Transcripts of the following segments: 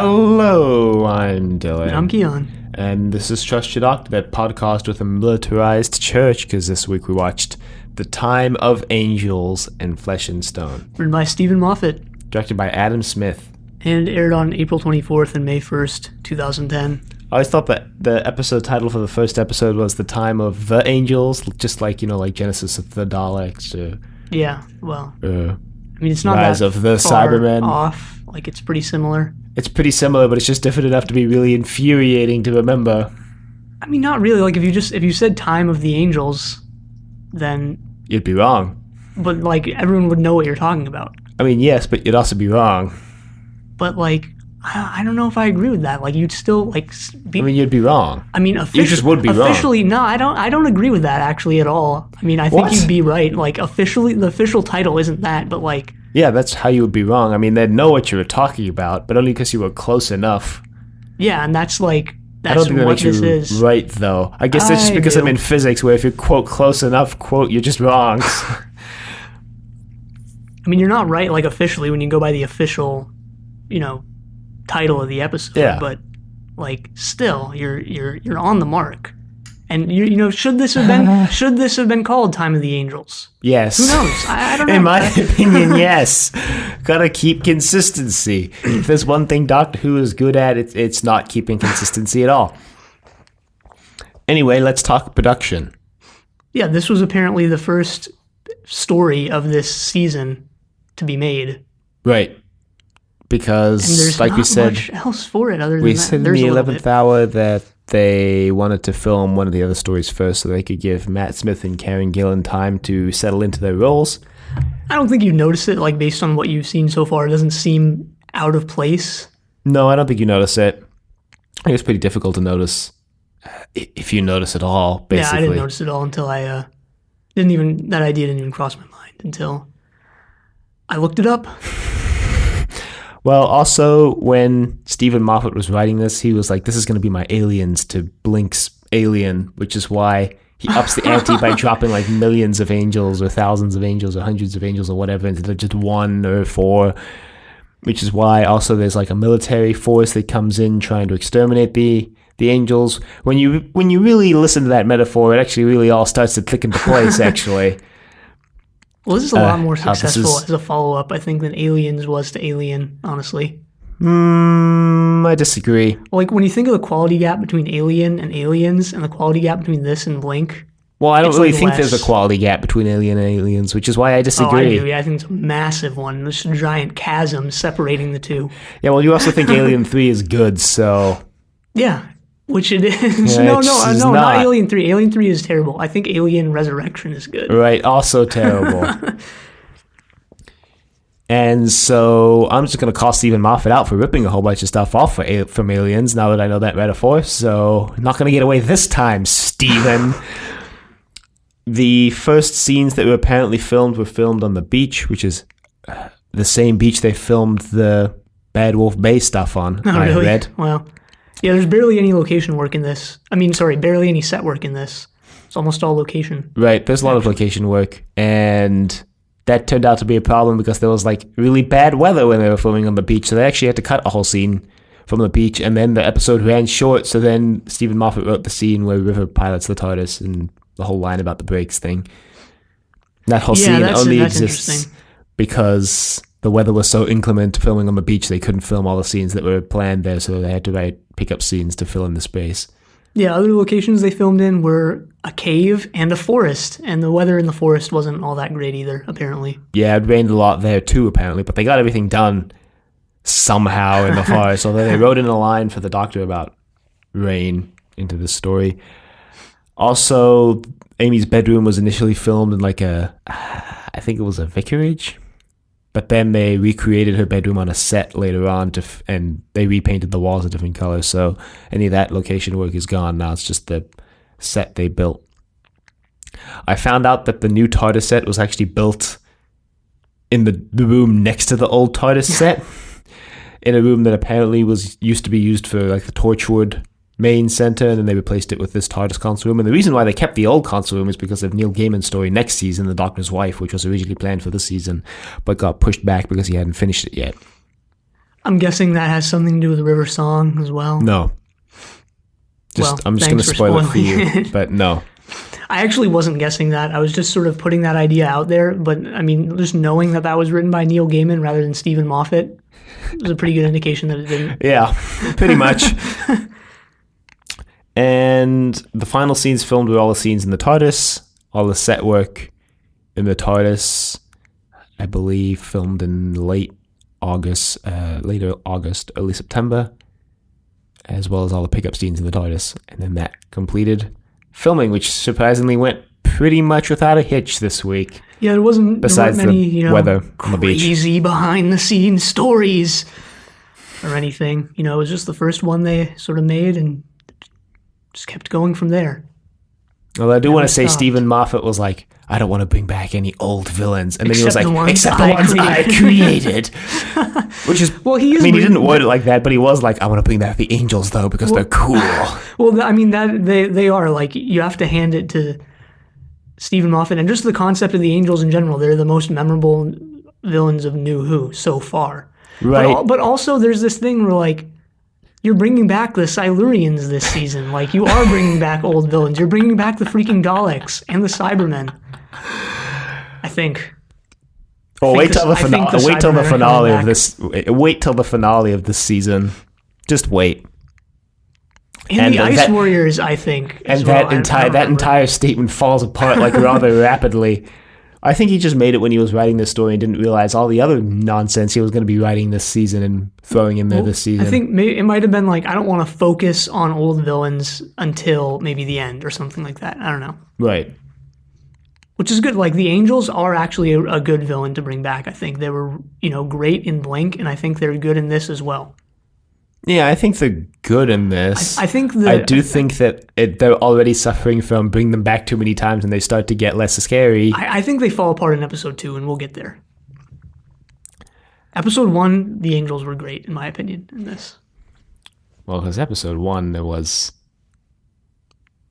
Hello, I'm Dylan. And I'm Keon. And this is Trust Your Doctor, that podcast with a militarized church, because this week we watched The Time of Angels and Flesh and Stone. Written by Stephen Moffat. Directed by Adam Smith. And aired on April 24th and May 1st, 2010. I always thought that the episode title for the first episode was The Time of the Angels, just like, like Genesis of the Daleks. Yeah, well, I mean, it's not Rise that of the far Cybermen. off. Like, it's pretty similar. It's pretty similar, but it's just different enough to be really infuriating to remember. I mean, not really. Like, if you said Time of the Angels, then... You'd be wrong. But, like, everyone would know what you're talking about. I mean, yes, but you'd also be wrong. But, like, I don't know if I agree with that. Like, you'd still, like... you'd be wrong. I mean, you just would be officially, wrong. No, I don't agree with that, actually, at all. I mean, I think you'd be right. Like, officially, the official title isn't that, but, like... Yeah, that's how you would be wrong. I mean, they'd know what you were talking about, but only because you were close enough. Yeah, and that's, like... I don't think that makes you right, though. I guess that's just because I'm in physics, where if you quote close enough, quote, you're just wrong. I mean, you're not right, like, officially when you go by the official, title of the episode. Yeah. But, like, still, you're on the mark. And should this have been called Time of the Angels? Yes. Who knows? I don't know. In my opinion, yes. Gotta keep consistency. If there's one thing Doctor Who is good at, it's not keeping consistency at all. Anyway, let's talk production. Yeah, this was apparently the first story of this season to be made. Right. Because, like we said, much else for it other than that. We said in the 11th hour that they wanted to film one of the other stories first so they could give Matt Smith and Karen Gillan time to settle into their roles. I don't think you notice it, like, based on what you've seen so far. It doesn't seem out of place. No, I don't think you notice it. I think it's pretty difficult to notice, if you notice at all, basically. Yeah, I didn't notice it all until that idea didn't even cross my mind until I looked it up. Well, also, when Stephen Moffat was writing this, he was like, this is going to be my Aliens to Blink's Alien, which is why he ups the ante by dropping like millions of angels or thousands of angels or hundreds of angels or whatever instead of just one or four, which is why also there's like a military force that comes in trying to exterminate the angels. When you really listen to that metaphor, it actually really all starts to click into place, actually. Well, this is a lot more successful as a follow-up, I think, than Aliens was to Alien, honestly. I disagree. Like, when you think of the quality gap between Alien and Aliens and the quality gap between this and Blink... Well, I don't really think there's a quality gap between Alien and Aliens, which is why I disagree. Oh, I do. Yeah, I think it's a massive one. There's a giant chasm separating the two. Yeah, well, you also think Alien 3 is good, so... Yeah, which it is. Yeah, no, not Alien 3. Alien 3 is terrible. I think Alien Resurrection is good. Right, also terrible. And so I'm just going to call Stephen Moffat out for ripping a whole bunch of stuff off from Aliens, now that I know that metaphor, so I'm not going to get away this time, Stephen. The first scenes that were apparently filmed were filmed on the beach, which is the same beach they filmed the Bad Wolf Bay stuff on, I really? Read. Well... Yeah, there's barely any location work in this. Barely any set work in this. It's almost all location. Right, there's a lot of location work, and that turned out to be a problem because there was, like, really bad weather when they were filming on the beach, so they actually had to cut a whole scene from the beach, and then the episode ran short, so then Stephen Moffat wrote the scene where River pilots the TARDIS and the whole line about the brakes thing. That whole scene only exists because the weather was so inclement filming on the beach they couldn't film all the scenes that were planned there, so they had to pick up scenes to fill in the space. Yeah, other locations they filmed in were a cave and a forest, and the weather in the forest wasn't all that great either, apparently. Yeah, it rained a lot there too, apparently, but they got everything done somehow in the forest, although they wrote in a line for the Doctor about rain into the story. Also, Amy's bedroom was initially filmed in I think it was a vicarage, but then they recreated her bedroom on a set later on, and they repainted the walls a different color, so any of that location work is gone now. It's just the set they built. I found out that the new TARDIS set was actually built in the room next to the old TARDIS set, in a room that apparently used to be used for like the Torchwood main center, and then they replaced it with this TARDIS console room. And the reason why they kept the old console room is because of Neil Gaiman's story next season, The Doctor's Wife, which was originally planned for this season, but got pushed back because he hadn't finished it yet. I'm guessing that has something to do with River Song as well. No. Well, I'm just going to thanks for spoil it for spoiling you. it. But no. I actually wasn't guessing that. I was just sort of putting that idea out there. But I mean, just knowing that that was written by Neil Gaiman rather than Stephen Moffat was a pretty good indication that it didn't. Yeah, pretty much. And the final scenes filmed with all the scenes in the TARDIS, all the set work in the TARDIS, I believe, filmed in later August, early September, as well as all the pickup scenes in the TARDIS. And then that completed filming, which surprisingly went pretty much without a hitch this week. Yeah, there weren't many, weather on the beach. Crazy behind the scenes stories or anything. It was just the first one they sort of made and just kept going from there. Well, I do want to say stopped. Stephen Moffat was like, I don't want to bring back any old villains. And then he was Except like, the ones except the ones I created. Which is, Well, he is. he didn't word it like that, but he was like, I want to bring back the angels, though, because they're cool. Well, I mean, that they are. Like, you have to hand it to Stephen Moffat. And just the concept of the angels in general, they're the most memorable villains of New Who so far. Right. But also, there's this thing where, like, you're bringing back the Silurians this season. Like, you are bringing back old villains. You're bringing back the freaking Daleks and the Cybermen. I think. Wait till the finale. Wait till the finale of back. this. Wait till the finale of this season. Just wait. And the Ice Warriors, I think. And that entire statement falls apart like rather rapidly. I think he just made it when he was writing this story and didn't realize all the other nonsense he was going to be writing this season and throwing in there this season. I think it might have been like, I don't want to focus on old villains until maybe the end or something like that. I don't know. Right. Which is good. Like, the Angels are actually a good villain to bring back. I think they were, great in Blink, and I think they're good in this as well. Yeah, I think they're good in this. I think I do think that they're already suffering from bring them back too many times and they start to get less scary. I think they fall apart in episode 2, and we'll get there. Episode 1, the Angels were great, in my opinion, in this. Well, because episode 1, there was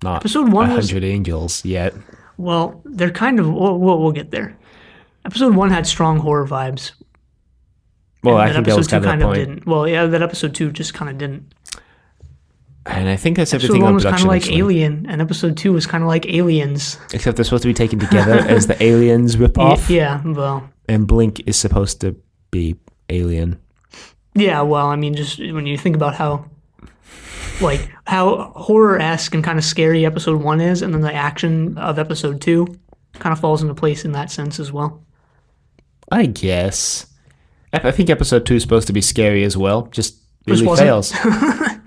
not episode 1 100 angels yet. Well, they're kind of... We'll get there. Episode 1 had strong horror vibes. Well, I think that was kind of the point. Didn't. Well, yeah, that episode 2 just kind of didn't. And I think that's episode everything on production. Episode 1 was kind of like actually. Alien, and episode 2 was kind of like Aliens. Except they're supposed to be taken together as the Aliens ripoff. Yeah, well... And Blink is supposed to be Alien. Yeah, well, I mean, just when you think about how horror-esque and kind of scary episode 1 is, and then the action of episode 2 kind of falls into place in that sense as well. I guess. I think episode 2 is supposed to be scary as well. Just really fails. I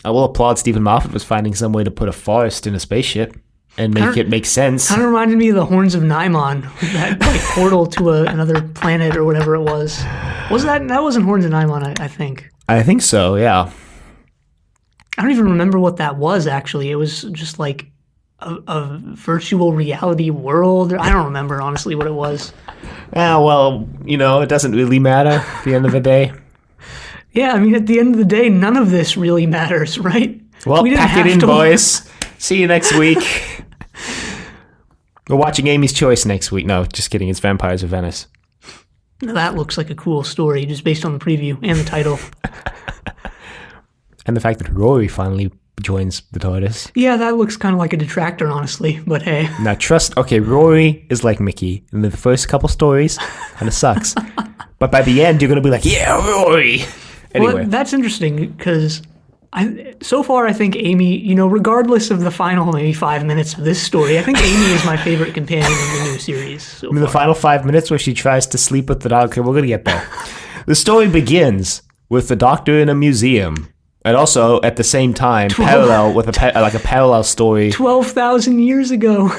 will applaud Stephen Moffat for finding some way to put a forest in a spaceship and make it make sense. Kind of reminded me of the Horns of Nimon, that portal to another planet or whatever it was. That wasn't Horns of Nimon, I think. I think so, yeah. I don't even remember what that was, actually. It was just like a virtual reality world. I don't remember, honestly, what it was. Well, it doesn't really matter at the end of the day. Yeah, I mean, at the end of the day, none of this really matters, right? Well, pack it in, boys. See you next week. We're watching Amy's Choice next week. No, just kidding. It's Vampires of Venice. Now that looks like a cool story, just based on the preview and the title. And the fact that Rory finally joins the TARDIS. Yeah, that looks kind of like a detractor, honestly, but hey. Now, Rory is like Mickey. In the first couple stories, kind of sucks. But by the end, you're going to be like, yeah, Rory. Anyway. Well, that's interesting, because so far I think Amy, regardless of the final maybe 5 minutes of this story, I think Amy is my favorite companion in the new series so far. The final 5 minutes where she tries to sleep with the dog. Okay, we're going to get there. The story begins with the Doctor in a museum. And also, at the same time, parallel with a parallel story. 12,000 years ago.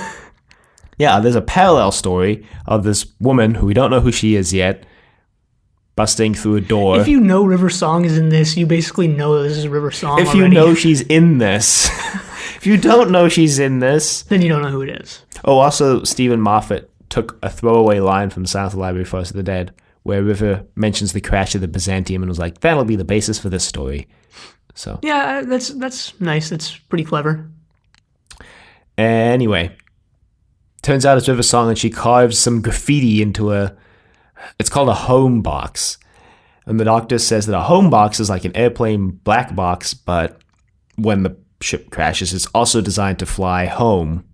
Yeah, there's a parallel story of this woman who we don't know who she is yet, busting through a door. If you know River Song is in this, you basically know this is River Song If you know she's in this. If you don't know she's in this, then you don't know who it is. Oh, also, Stephen Moffat took a throwaway line from South Library Force of the Dead, where River mentions the crash of the Byzantium and was like, that'll be the basis for this story. So yeah, that's nice. That's pretty clever. Anyway, turns out it's River Song, and she carves some graffiti into it's called a home box. And the Doctor says that a home box is like an airplane black box, but when the ship crashes, it's also designed to fly home,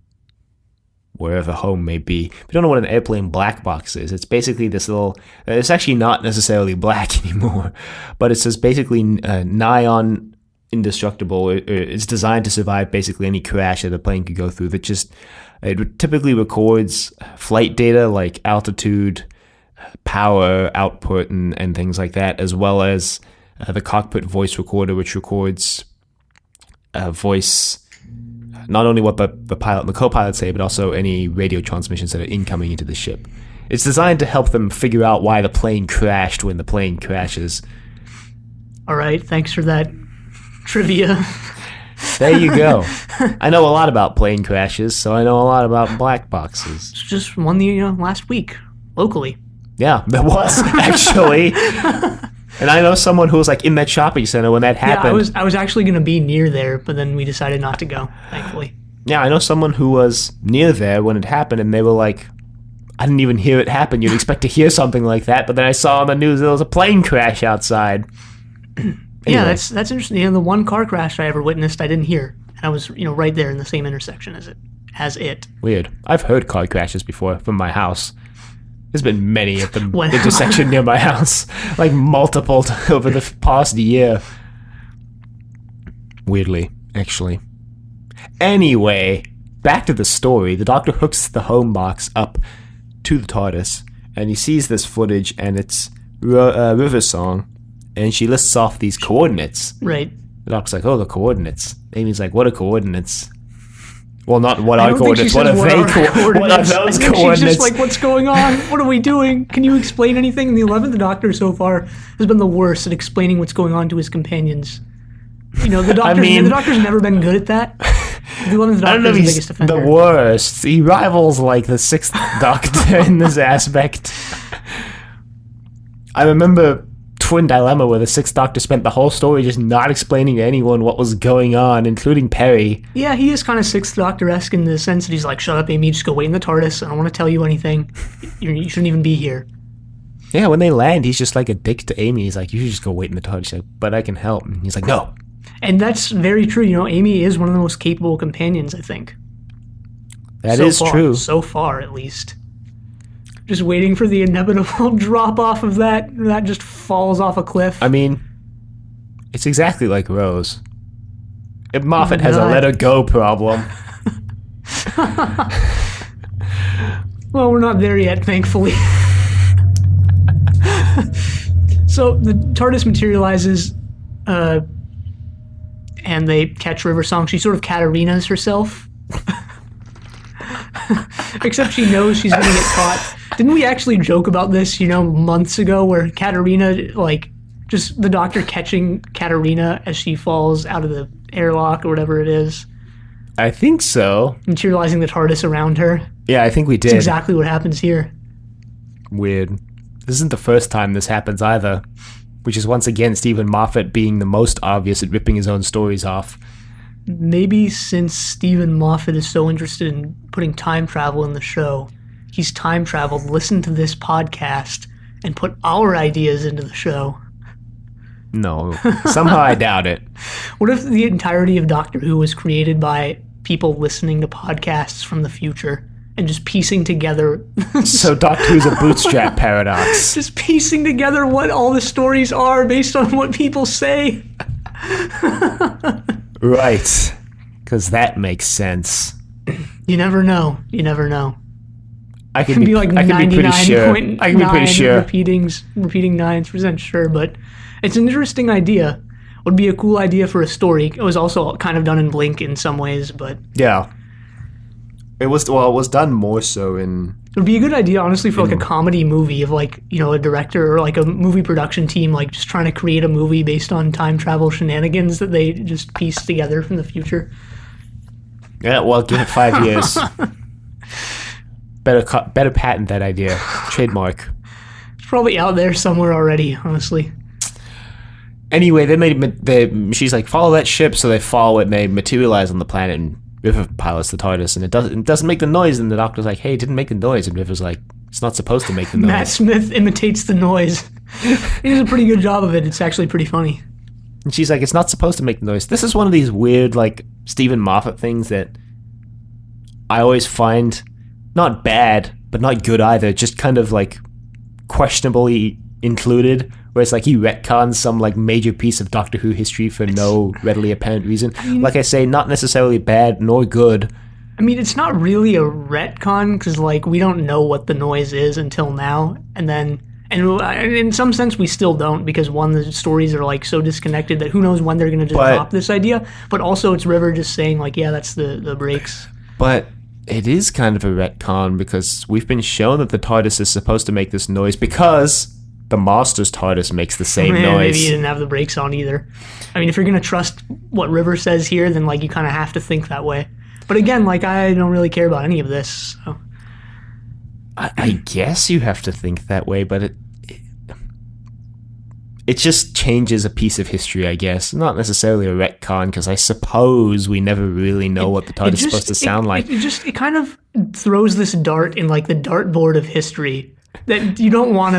wherever home may be. We don't know what an airplane black box is. It's basically this little... It's actually not necessarily black anymore, but it's just basically nigh on indestructible. It's designed to survive basically any crash that a plane could go through. It typically records flight data like altitude, power output, and things like that, as well as the cockpit voice recorder, which records voice, not only what the pilot and the co-pilot say, but also any radio transmissions that are incoming into the ship. It's designed to help them figure out why the plane crashed when the plane crashes. All right, thanks for that trivia. There you go. I know a lot about plane crashes, so I know a lot about black boxes. Just won the last week, locally. Yeah, there was, actually. And I know someone who was like in that shopping center when that happened. Yeah, I was actually going to be near there, but then we decided not to go, thankfully. Yeah, I know someone who was near there when it happened, and they were like, I didn't even hear it happen. You'd expect to hear something like that, but then I saw on the news there was a plane crash outside. Anyway. Yeah, that's interesting. The one car crash I ever witnessed, I didn't hear. And I was, right there in the same intersection as it. Weird. I've heard car crashes before from my house. There's been many at the When- intersection near my house, like multiple over the past year. Weirdly, actually. Anyway, back to the story. The Doctor hooks the home box up to the TARDIS, and he sees this footage, and it's River Song, and she lists off these coordinates. Right. The Doctor's like, oh, the coordinates. Amy's like, what are coordinates? Well, not what I are don't think she coordinates. What are says, they? What are those I think coordinates? She's just like, what's going on? What are we doing? Can you explain anything? And the 11th Doctor so far has been the worst at explaining what's going on to his companions. The Doctor's never been good at that. The 11th I don't Doctor know if is the he's biggest offender. the worst. He rivals like the 6th Doctor in this aspect. I remember Twin Dilemma where the 6th Doctor spent the whole story just not explaining to anyone what was going on, including Perry. Yeah, he is kind of 6th Doctor-esque in the sense that he's like, shut up, Amy, just go wait in the TARDIS. I don't want to tell you anything. You shouldn't even be here. Yeah, when they land, he's just like a dick to Amy. He's like, you should just go wait in the TARDIS. She's like, but I can help. And he's like, no. And that's very true. Amy is one of the most capable companions, I think. That is true. So far, at least. Just waiting for the inevitable drop-off of that just falls off a cliff. I mean, it's exactly like Rose. If Moffat has a God. let her go problem. Well, we're not there yet, thankfully. So the TARDIS materializes, and they catch River Song. She sort of Katarinas herself. Except she knows she's going to get caught. Didn't we actually joke about this, months ago, where Katarina, just the Doctor catching Katarina as she falls out of the airlock or whatever it is, I think so. materializing the TARDIS around her? Yeah, I think we did. That's exactly what happens here. Weird. This isn't the first time this happens either, which is once again Stephen Moffat being the most obvious at ripping his own stories off. Maybe since Stephen Moffat is so interested in putting time travel in the show, he's time traveled, listened to this podcast, and put our ideas into the show. No, somehow I doubt it. What if the entirety of Doctor Who was created by people listening to podcasts from the future and just piecing together... So Doctor Who's a bootstrap paradox. just piecing together what all the stories are based on what people say. Right. Because that makes sense. You never know. You never know. I It can be like I can be pretty sure. 99.9 I can be pretty sure. repeating 9% sure, but it's an interesting idea. Would be a cool idea for a story. It was also kind of done in Blink in some ways, but Yeah. It was done more so in... it would be a good idea, honestly, for a comedy movie of a director or a movie production team just trying to create a movie based on time travel shenanigans that they just piece together from the future. Yeah, well, give it 5 years. Better patent that idea. Trademark. It's probably out there somewhere already, honestly. Anyway, she's like, follow that ship, so they follow it and they materialize on the planet, and River pilots the TARDIS, and it doesn't make the noise, and the Doctor's like, hey, it didn't make the noise, and River's like, It's not supposed to make the noise. Matt Smith imitates the noise. He does a pretty good job of it. It's actually pretty funny. And she's like, it's not supposed to make the noise. This is one of these weird, like, Stephen Moffat things that I always find not bad, but not good either. Just kind of, like, questionably included, where it's like he retcons some, like, major piece of Doctor Who history for no readily apparent reason. Like I say, not necessarily bad nor good. I mean, it's not really a retcon, because, like, we don't know what the noise is until now, and in some sense we still don't, because one, the stories are, like, so disconnected that who knows when they're going to just drop this idea, but also it's River just saying, like, yeah, that's the breaks. But it is kind of a retcon, because we've been shown that the TARDIS is supposed to make this noise because the Master's TARDIS makes the same noise. Maybe you didn't have the brakes on either. I mean, if you're going to trust what River says here, then, like, you kind of have to think that way. But again, like, I don't really care about any of this. So. I guess you have to think that way, but it just changes a piece of history, I guess. Not necessarily a retcon, because I suppose we never really know what the TARDIS is supposed to sound like. It kind of throws this dart in, like, the dartboard of history that you don't want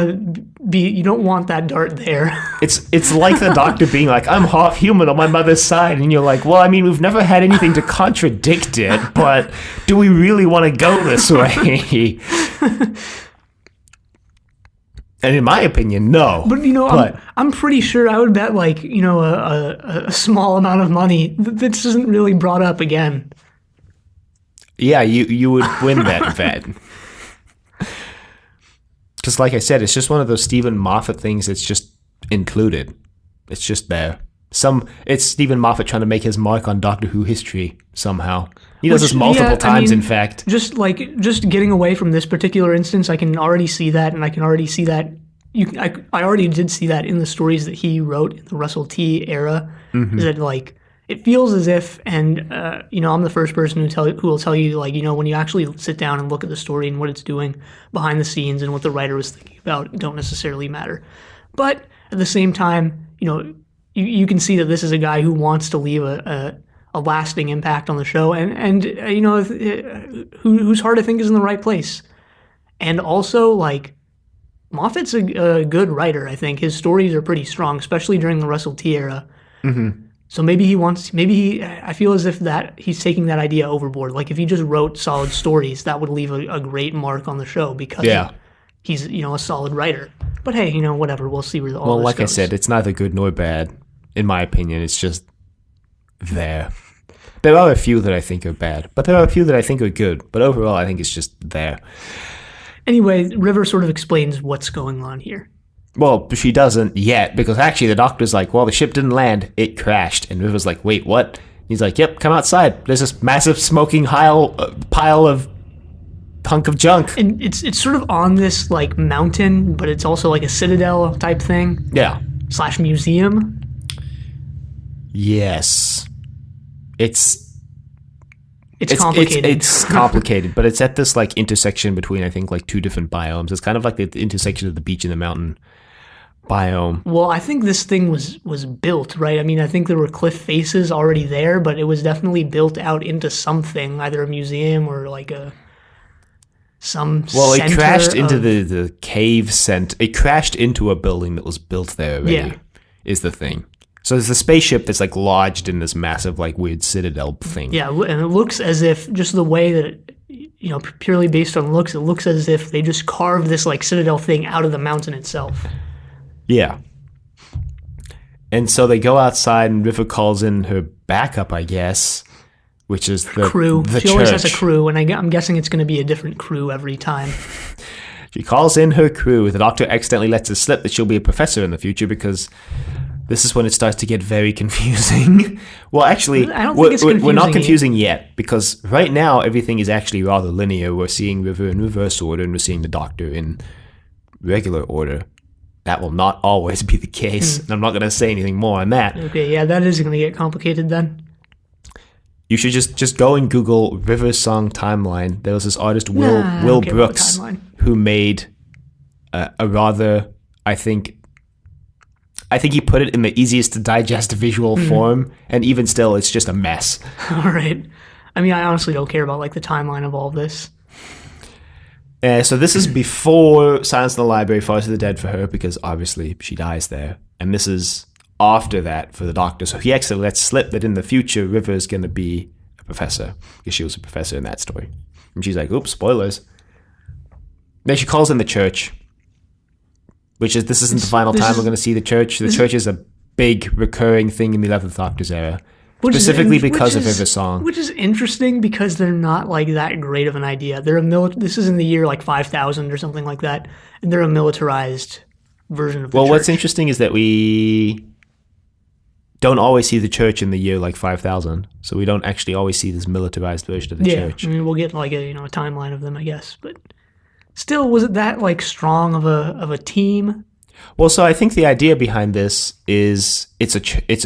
that dart there. It's like the Doctor being like, I'm half human on my mother's side, and you're like, well, I mean, we've never had anything to contradict it, but do we really want to go this way? And in my opinion, no. But, I'm pretty sure, I would bet, like, a small amount of money that this isn't really brought up again. Yeah, you would win that bet. Because, like I said, it's just one of those Stephen Moffat things that's just included. It's just there. It's Stephen Moffat trying to make his mark on Doctor Who history somehow. He does this multiple times, in fact. Just getting away from this particular instance, I can already see that, and I can already see that. I already did see that in the stories that he wrote in the Russell T era. Mm-hmm. Is that, like, it feels as if, and I'm the first person who will tell you, like, when you actually sit down and look at the story and what it's doing behind the scenes and what the writer was thinking about don't necessarily matter. But at the same time, you can see that this is a guy who wants to leave a lasting impact on the show, and whose heart I think is in the right place. And also, like, Moffat's a good writer. I think his stories are pretty strong, especially during the Russell T era. Mm-hmm. So I feel as if that he's taking that idea overboard. Like, if he just wrote solid stories, that would leave a great mark on the show, because he's, a solid writer. But hey, whatever, we'll see where all this goes. Well, like I said, it's neither good nor bad, in my opinion. It's just there. There are a few that I think are bad, but there are a few that I think are good. But overall, I think it's just there. Anyway, River sort of explains what's going on here. Well, she doesn't yet, because actually the Doctor's like, well, the ship didn't land, it crashed. And River's like, wait, what? He's like, yep, come outside. There's this massive smoking pile of hunk of junk. And it's sort of on this, like, mountain, but it's also like a citadel type thing. Yeah. / museum. Yes. It's complicated. It's complicated, but it's at this, like, intersection between, I think, like, two different biomes. It's kind of like the intersection of the beach and the mountain biome. Well, I think this thing was built, right? I mean, I think there were cliff faces already there, but it was definitely built out into something, either a museum or, like, it crashed into the cave center. It crashed into a building that was built there already, is the thing. So there's a spaceship that's, like, lodged in this massive, like, weird citadel thing. Yeah, and it looks as if, just the way that purely based on looks, it looks as if they just carved this, like, citadel thing out of the mountain itself. Yeah. And so they go outside, and River calls in her backup, I guess, which is the crew. The she always has a crew, and I'm guessing it's going to be a different crew every time. She calls in her crew. The Doctor accidentally lets it slip that she'll be a professor in the future, because this is when it starts to get very confusing. Well, actually, I don't think it's confusing. We're not confusing yet, because right now everything is actually rather linear. We're seeing River in reverse order, and we're seeing the Doctor in regular order. That will not always be the case, and I'm not going to say anything more on that. Okay, yeah, that is going to get complicated then. You should just go and Google River Song Timeline. There was this artist, Will Brooks, who made a rather, I think he put it in the easiest to digest visual form, and even still, it's just a mess. All right. I mean, I honestly don't care about, like, the timeline of all of this. So this is before Silence in the Library, Forest of the Dead for her, because obviously she dies there. And this is after that for the Doctor. So he actually lets slip that in the future, River is going to be a professor, because she was a professor in that story. And she's like, oops, spoilers. Then she calls in the church, which is, this isn't the final time we're going to see the church. The church is a big recurring thing in the 11th Doctor's era. Specifically because of River's song. Which is interesting because they're not like that great of an idea. They're this is in the year like 5000 or something like that, and they're a militarized version of the church. Well, what's interesting is that we don't always see the church in the year like 5000, so we don't actually always see this militarized version of the church. I mean, we'll get like a timeline of them, I guess, but still, was it that like strong of a team? Well, so I think the idea behind this is it's a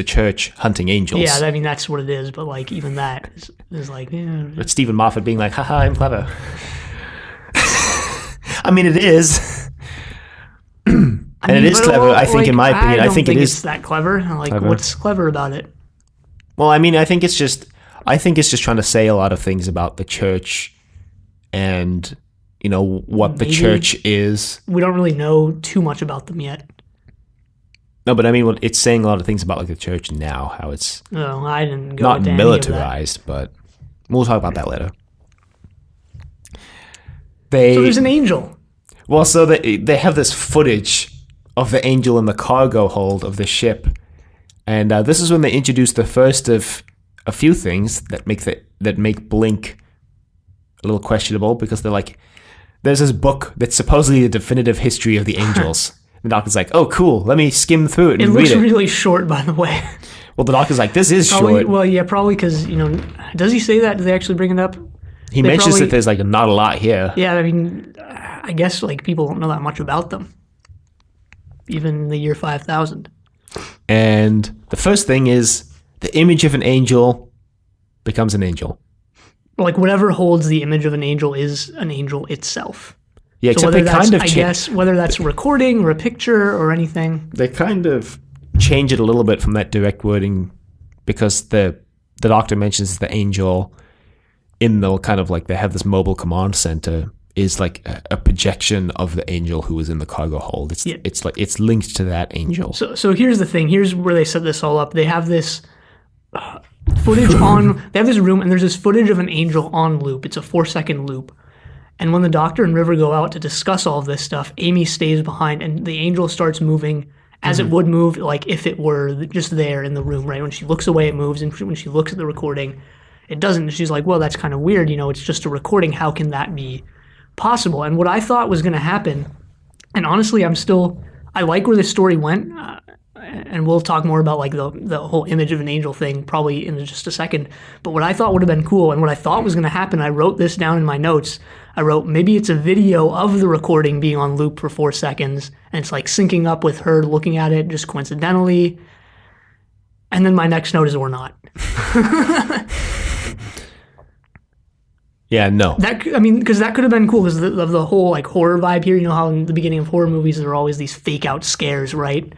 church hunting angels. Yeah, I mean, that's what it is, but like even that is like... Yeah. But Stephen Moffat being like, haha, I'm clever. I mean, it is. And it is clever, I think, in my opinion. I think it is. It's that clever. Like, clever. What's clever about it? Well, I mean, I think it's just trying to say a lot of things about the church and... what the church is. We don't really know too much about them yet. No, but I mean, it's saying a lot of things about like the church now, how it's I didn't go not into militarized, but we'll talk about that later. So there's an angel. Well, so they have this footage of the angel in the cargo hold of the ship, and this is when they introduce the first of a few things that make Blink a little questionable, because they're like, there's this book that's supposedly a definitive history of the angels. The Doctor's like, oh, cool, let me skim through it and read it. It looks really short, by the way. Well, the Doctor's like, this is short. Well, yeah, probably because, does he say that? Do they actually bring it up? He mentions that there's like not a lot here. Yeah, I mean, I guess like people don't know that much about them. Even in the year 5000. And the first thing is the image of an angel becomes an angel. Like whatever holds the image of an angel is an angel itself. Yeah, except they kind of... I guess whether that's a recording or a picture or anything. They kind of change it a little bit from that direct wording, because the Doctor mentions the angel in the kind of like, they have this mobile command center, is like a projection of the angel who was in the cargo hold. It's like it's linked to that angel. So here's the thing. Here's where they set this all up. They have this... footage on, they have this room, and there's this footage of an angel on loop. It's a 4-second loop. And when the Doctor and River go out to discuss all of this stuff, Amy stays behind, and the angel starts moving as it would move, like if it were just there in the room, right? When she looks away, it moves, and when she looks at the recording, it doesn't. She's like, well, that's kind of weird, it's just a recording. How can that be possible? And what I thought was going to happen, and honestly, I like where this story went, and we'll talk more about like the whole image of an angel thing probably in just a second. But what I thought would have been cool, and what I thought was going to happen, I wrote this down in my notes. I wrote, maybe it's a video of the recording being on loop for 4 seconds, and it's like syncing up with her looking at it just coincidentally. And then my next note is, or not. Yeah, no. Because that could have been cool, because of the whole like horror vibe here. You know how in the beginning of horror movies there are always these fake out scares, right?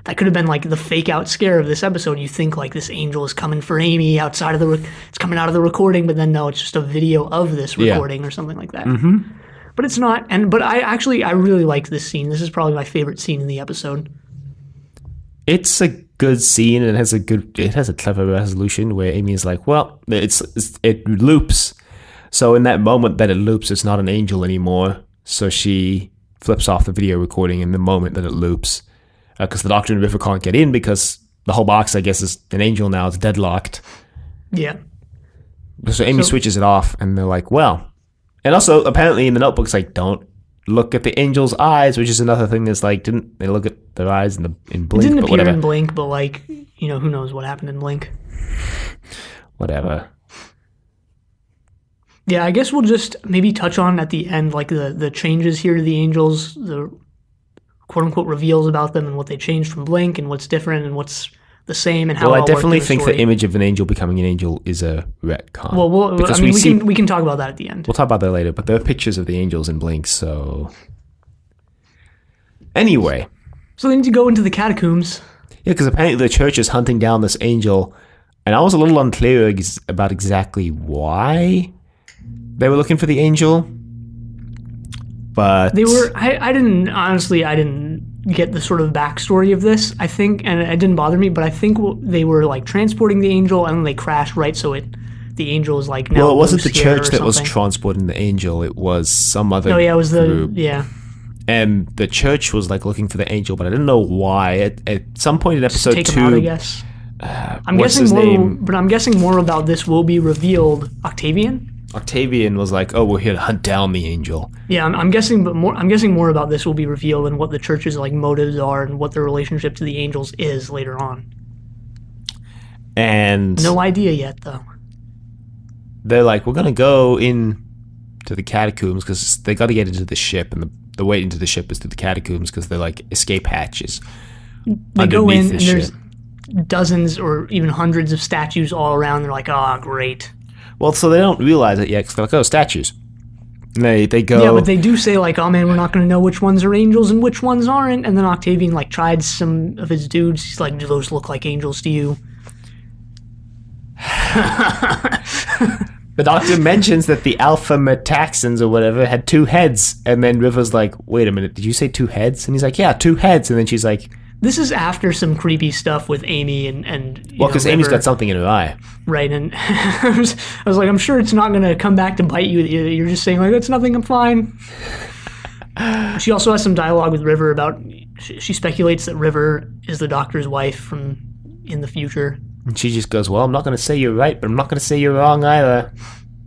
That could have been like the fake out scare of this episode. You think like this angel is coming for Amy outside of it's coming out of the recording, but then no, it's just a video of this recording or something like that. Mm-hmm. But it's not. But I really like this scene. This is probably my favorite scene in the episode. It's a good scene, and it has a clever resolution where Amy is like, well, it loops. So in that moment that it loops, it's not an angel anymore. So she flips off the video recording in the moment that it loops. Because the Doctor and River can't get in, because the whole box, I guess, is an angel now. It's deadlocked. Yeah. So Amy switches it off, and they're like, well. And also, apparently in the notebook, it's like, don't look at the angel's eyes, which is another thing that's like, didn't they look at their eyes in Blink? It didn't appear in Blink, but like, who knows what happened in Blink. Whatever. Yeah, I guess we'll just maybe touch on at the end, like the changes here to the angels, the quote-unquote reveals about them and what they changed from Blink and what's different and what's the same and how. Well, I definitely think the image of an angel becoming an angel is a retcon. Well, we can talk about that at the end. We'll talk about that later, but there are pictures of the angels in Blink, so... Anyway. So they need to go into the catacombs. Yeah, because apparently the church is hunting down this angel, and I was a little unclear about exactly why they were looking for the angel. But They were. I didn't honestly. I didn't get the sort of backstory of this. I think, and it didn't bother me. But I think they were like transporting the angel, and then they crashed right. So the angel is like now. Well, it wasn't the loose here church or that was something. transporting the angel. It was some other Oh yeah, it was group. And the church was like looking for the angel, but I didn't know why. At some point in episode take 2, him out, I guess. I'm what's guessing his more, name? but I'm guessing more about this will be revealed. Octavian. Octavian was like, "Oh, we're here to hunt down the angel." Yeah, I'm guessing, but I'm guessing more about this will be revealed and what the church's like motives are and what their relationship to the angels is later on. And No idea yet, though. they're like, "We're gonna go in to the catacombs because they got to get into the ship, and the way into the ship is through the catacombs because they're like escape hatches They go in underneath and the there's ship." dozens or even hundreds of statues all around. They're like, "Oh, great." Well, so they don't realize it yet because they're like, "Oh, statues." And they go. Yeah, but they do say like, "Oh man, we're not going to know which ones are angels and which ones aren't." And then Octavian like tried some of his dudes. He's like, "Do those look like angels to you?" The doctor mentions that the alpha metaxans or whatever had 2 heads, and then River's like, "Wait a minute, did you say 2 heads?" And he's like, "Yeah, 2 heads." And then she's like, This is after some creepy stuff with Amy and "Well, because Amy's River. got something in her eye." Right, and I was like, I'm sure it's not going to come back to bite you. You're just saying, like, it's nothing, I'm fine. She also has some dialogue with River about, she speculates that River is the doctor's wife from in the future. And she just goes, "Well, I'm not going to say you're right, but I'm not going to say you're wrong either.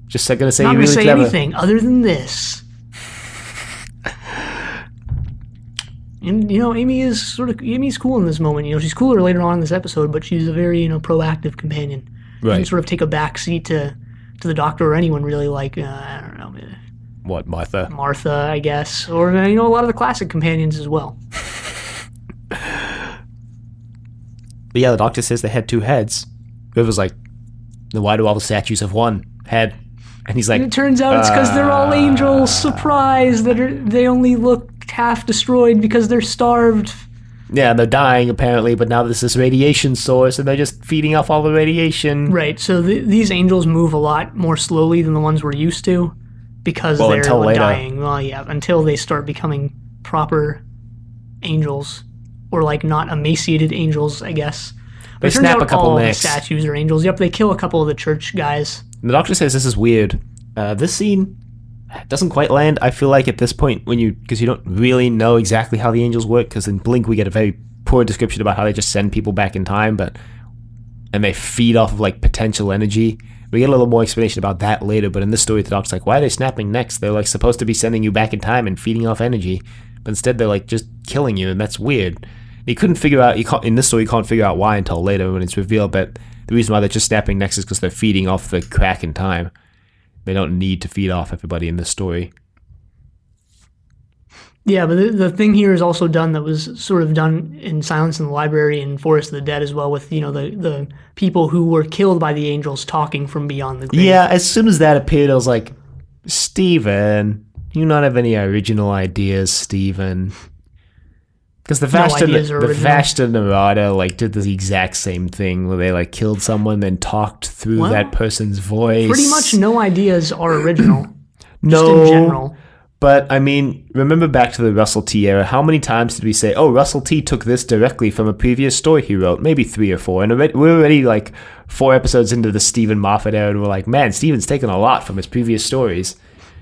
Just going to say Not you're going to really say clever." anything other than this. And, Amy is Amy's cool in this moment. She's cooler later on in this episode, but she's a very, proactive companion. Right. Doesn't sort of take a back seat to the doctor or anyone really, like, I don't know, What, Martha? Martha, I guess, or a lot of the classic companions as well. But yeah, the doctor says they had 2 heads. River's like, "Then why do all the statues have 1 head?" And he's like, And it turns out it's because they're all angels. Surprise! They only look half destroyed because they're starved. "Yeah, they're dying apparently, but now there's this radiation source, and they're just feeding off all the radiation." Right. So these angels move a lot more slowly than the ones we're used to because they're until later. dying. Well, yeah, until they start becoming proper angels, or like not emaciated angels, I guess. But They it turns snap out a couple all necks. the statues are angels. Yep, they kill a couple of the church guys. And the doctor says this is weird. This scene doesn't quite land. I feel like at this point, because you don't really know exactly how the angels work, because in Blink we get a very poor description about how they just send people back in time, and they feed off of like potential energy. We get a little more explanation about that later, but in this story, the doctor's like, "Why are they snapping necks? They're like supposed to be sending you back in time and feeding off energy, but instead they're like just killing you, and that's weird." He couldn't figure out. In this story, you can't figure out why until later when it's revealed that the reason why they're just snapping necks is because they're feeding off the crack in time. They don't need to feed off everybody in this story. Yeah, but the thing here is also done that was sort of done in Silence in the Library and Forest of the Dead as well, with the people who were killed by the angels talking from beyond the grave. Yeah, as soon as that appeared, I was like, "Steven, you not have any original ideas, Steven?" Because the ideas are original. Vashta Narada like did the exact same thing where they like killed someone, then talked through Well, that person's voice. Pretty much no ideas are original. No, Just in general. but I mean, remember back to the Russell T era, how many times did we say, "Oh, Russell T took this directly from a previous story he wrote"? Maybe 3 or 4. And we're already like 4 episodes into the Stephen Moffat era, and we're like, man, Stephen's taken a lot from his previous stories.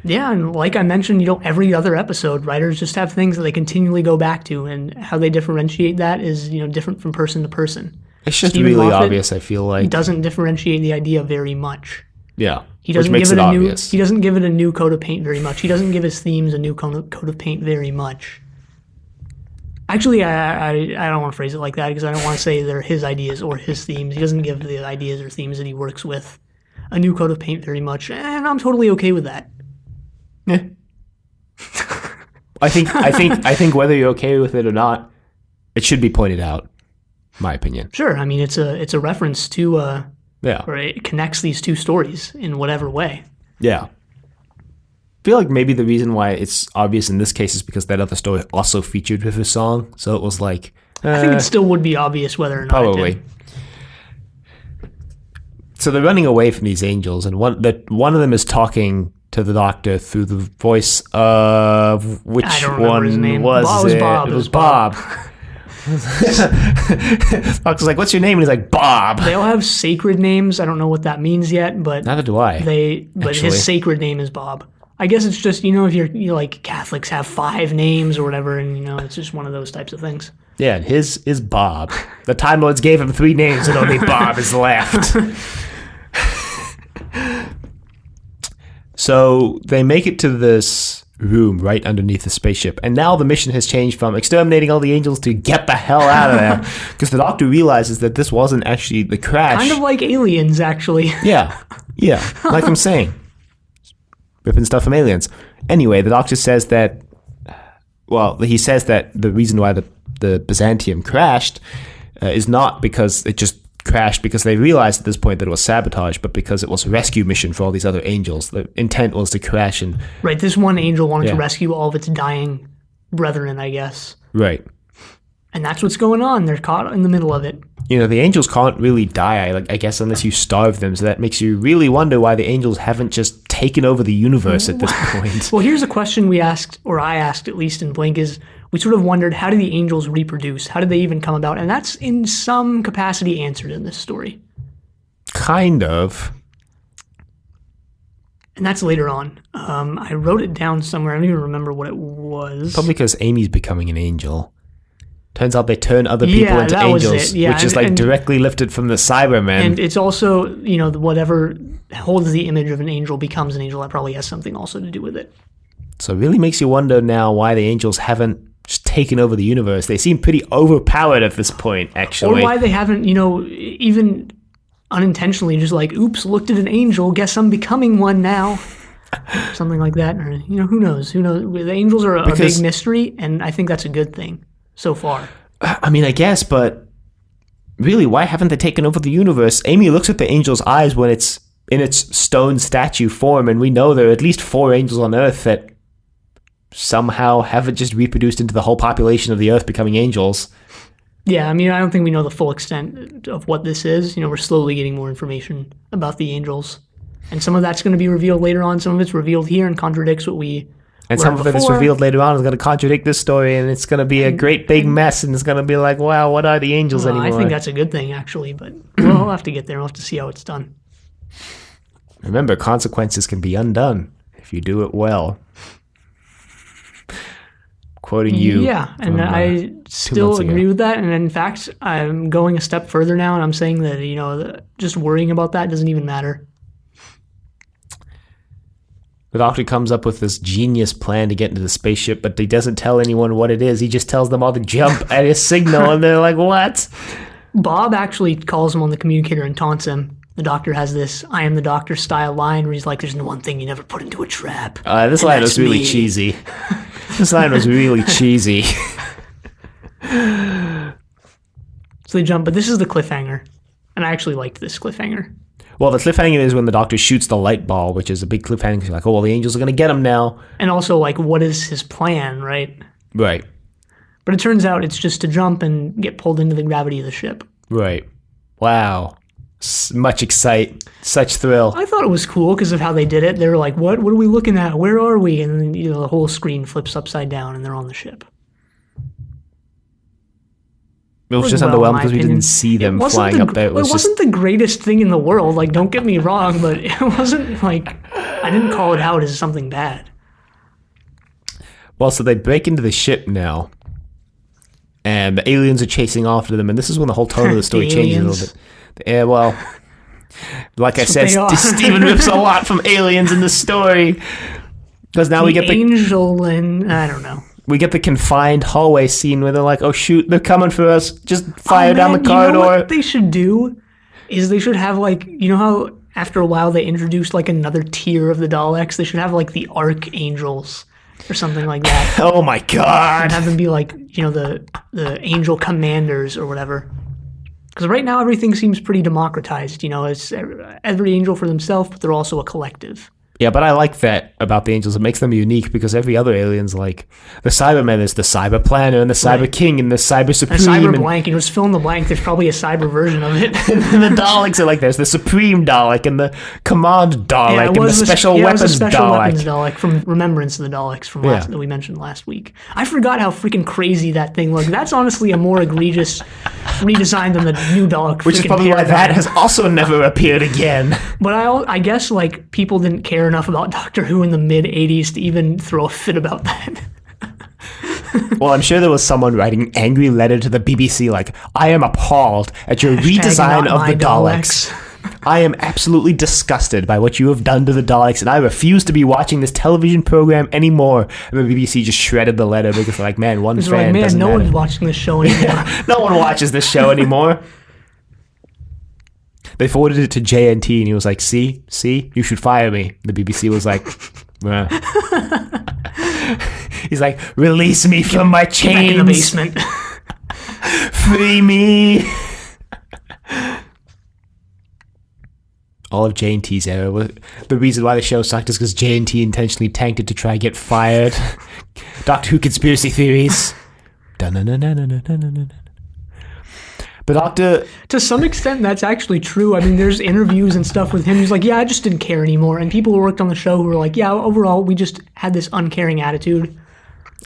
Yeah, and like I mentioned, every other episode, writers just have things that they continually go back to, and how they differentiate that is, different from person to person. It's just Stephen really Moffat obvious, I feel like. Doesn't differentiate the idea very much. Yeah, He doesn't which makes give it it a obvious. He doesn't give it a new coat of paint very much. He doesn't give his themes a new coat of paint very much. Actually, I don't want to phrase it like that because I don't want to say they're his ideas or his themes. He doesn't give the ideas or themes that he works with a new coat of paint very much, and I'm totally okay with that. Yeah. I think whether you're okay with it or not, it should be pointed out. My opinion. Sure, I mean it's a reference to Yeah. or it connects these two stories in whatever way. Yeah. I feel like maybe the reason why it's obvious in this case is because that other story also featured with a song, so it was like. I think it still would be obvious whether or not Probably. it did. So they're running away from these angels, and one of them is talking to to the doctor through the voice of which I don't remember one his name. was It was it? Bob. It was Bob. Doctor's like, "What's your name?" And he's like, "Bob." They all have sacred names. I don't know what that means yet, but Neither do I. but actually. his sacred name is Bob. I guess it's just, if you like Catholics have 5 names or whatever, and it's just one of those types of things. Yeah, and his is Bob. The Time Lords gave him 3 names, and only Bob is left. So they make it to this room right underneath the spaceship, and now the mission has changed from exterminating all the angels to get the hell out of there, because the Doctor realizes that this wasn't actually the crash. Kind of like Aliens, actually. Yeah, like I'm saying. Ripping stuff from Aliens. Anyway, the Doctor says that, he says that the reason why the Byzantium crashed is not because it just crashed because they realized at this point that it was sabotage, but because it was a rescue mission for all these other angels. The intent was to crash and... Right, this one angel wanted to rescue all of its dying brethren, I guess. Right. And that's what's going on. They're caught in the middle of it. The angels can't really die, I guess, unless you starve them. So that makes you really wonder why the angels haven't just taken over the universe at this point. Well, here's a question we asked, or I asked at least in Blink, is we sort of wondered, how do the angels reproduce? How did they even come about? And that's in some capacity answered in this story. Kind of. And that's later on. I wrote it down somewhere. I don't even remember what it was. Probably because Amy's becoming an angel. Turns out they turn other people into angels, which is directly lifted from the Cybermen. And it's also, whatever holds the image of an angel becomes an angel. That probably has something also to do with it. So it really makes you wonder now why the angels haven't just taken over the universe. They seem pretty overpowered at this point, actually. Or why they haven't, even unintentionally just like, oops, looked at an angel, guess I'm becoming one now. Something like that. Or, who knows? Who knows? The angels are a big mystery, and I think that's a good thing. So far. I mean, I guess, but really, why haven't they taken over the universe? Amy looks at the angel's eyes when it's in its stone statue form, and we know there are at least 4 angels on Earth that somehow haven't just reproduced into the whole population of the Earth becoming angels. Yeah, I mean, I don't think we know the full extent of what this is. We're slowly getting more information about the angels. And some of that's going to be revealed later on. Some of it's revealed here and contradicts what we... And some of it is revealed later on is going to contradict this story, and it's going to be a great big mess, and it's going to be like, wow, what are the angels anymore? I think that's a good thing, actually, but we'll have to get there. We'll have to see how it's done. Remember, consequences can be undone if you do it well. Quoting you. Yeah, and I still agree with that, and in fact, I'm going a step further now, and I'm saying that, just worrying about that doesn't even matter. The Doctor comes up with this genius plan to get into the spaceship, but he doesn't tell anyone what it is. He just tells them all to jump at his signal, and they're like, what? Bob actually calls him on the communicator and taunts him. The Doctor has this I am the Doctor style line where he's like, there's no one thing you never put into a trap. This line was really cheesy. This line was really cheesy. So they jump, but this is the cliffhanger. And I actually liked this cliffhanger. Well, the cliffhanger is when the Doctor shoots the light ball, which is a big cliffhanger. You're like, oh, well, the angels are going to get him now. And also, what is his plan, right? Right. But it turns out it's just to jump and get pulled into the gravity of the ship. Right. Wow. Such thrill. I thought it was cool because of how they did it. They were like, what are we looking at? Where are we? And then, the whole screen flips upside down and they're on the ship. It was just underwhelming because we didn't see them flying up there. It wasn't the greatest thing in the world. Don't get me wrong, but it wasn't I didn't call it out as something bad. Well, so they break into the ship now, and the aliens are chasing after them, and this is when the whole tone of the story changes a little bit. Yeah, well, like I said, Stephen rips a lot from Aliens in the story. Because now we get the angel and I don't know. We get the confined hallway scene where they're like, oh shoot, they're coming for us. Just fire down the corridor. You know what they should do is they should have how after a while they introduced another tier of the Daleks? They should have the Archangels or something like that. Oh my god. And have them be the angel commanders or whatever. Because right now everything seems pretty democratized. It's every angel for themselves, but they're also a collective. Yeah, but I like that about the Angels. It makes them unique because every other alien's like the Cybermen is the Cyber Planner and the Cyber King and the Cyber Supreme. A Cyber Blank, and just fill in the blank. There's probably a cyber version of it. And the Daleks are like there's the Supreme Dalek and the Command Dalek and the Special Weapons Dalek from Remembrance of the Daleks from that we mentioned last week. I forgot how freaking crazy that thing looked. That's honestly a more egregious redesign than the new Dalek. Which is probably why that has also never appeared again. But I guess like people didn't care enough about Doctor Who in the mid 80s to even throw a fit about that. Well, I'm sure there was someone writing an angry letter to the BBC like, I am appalled at your redesign of the Daleks. I am absolutely disgusted by what you have done to the Daleks, and I refuse to be watching this television program anymore. And the BBC just shredded the letter because they're like, man, one fan doesn't matter. No one's watching this show anymore. No one watches this show anymore. They forwarded it to JNT, and he was like, see, you should fire me. The BBC was like, he's like, release me from my chains. Back in the basement. Free me. All of JNT's era. The reason why the show sucked is because JNT intentionally tanked it to try and get fired. Doctor Who conspiracy theories. The Doctor... To some extent, that's actually true. I mean, there's interviews and stuff with him. He's like, yeah, I just didn't care anymore. And people who worked on the show who were like, yeah, overall, we just had this uncaring attitude.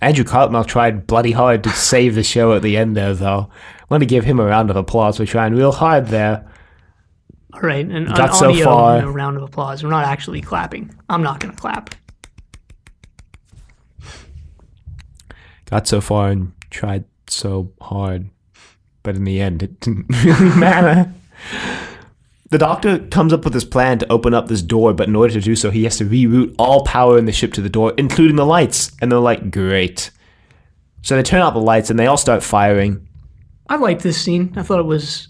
Andrew Cartmel tried bloody hard to save the show at the end there, though. I want to give him a round of applause for trying real hard there. All right, and an got audio so far. and a round of applause. We're not actually clapping. I'm not going to clap. Got so far and tried so hard. But in the end, it didn't really matter. The Doctor comes up with this plan to open up this door, but in order to do so, he has to reroute all power in the ship to the door, including the lights. And they're like, great. So they turn out the lights, and they all start firing. I liked this scene. I thought it was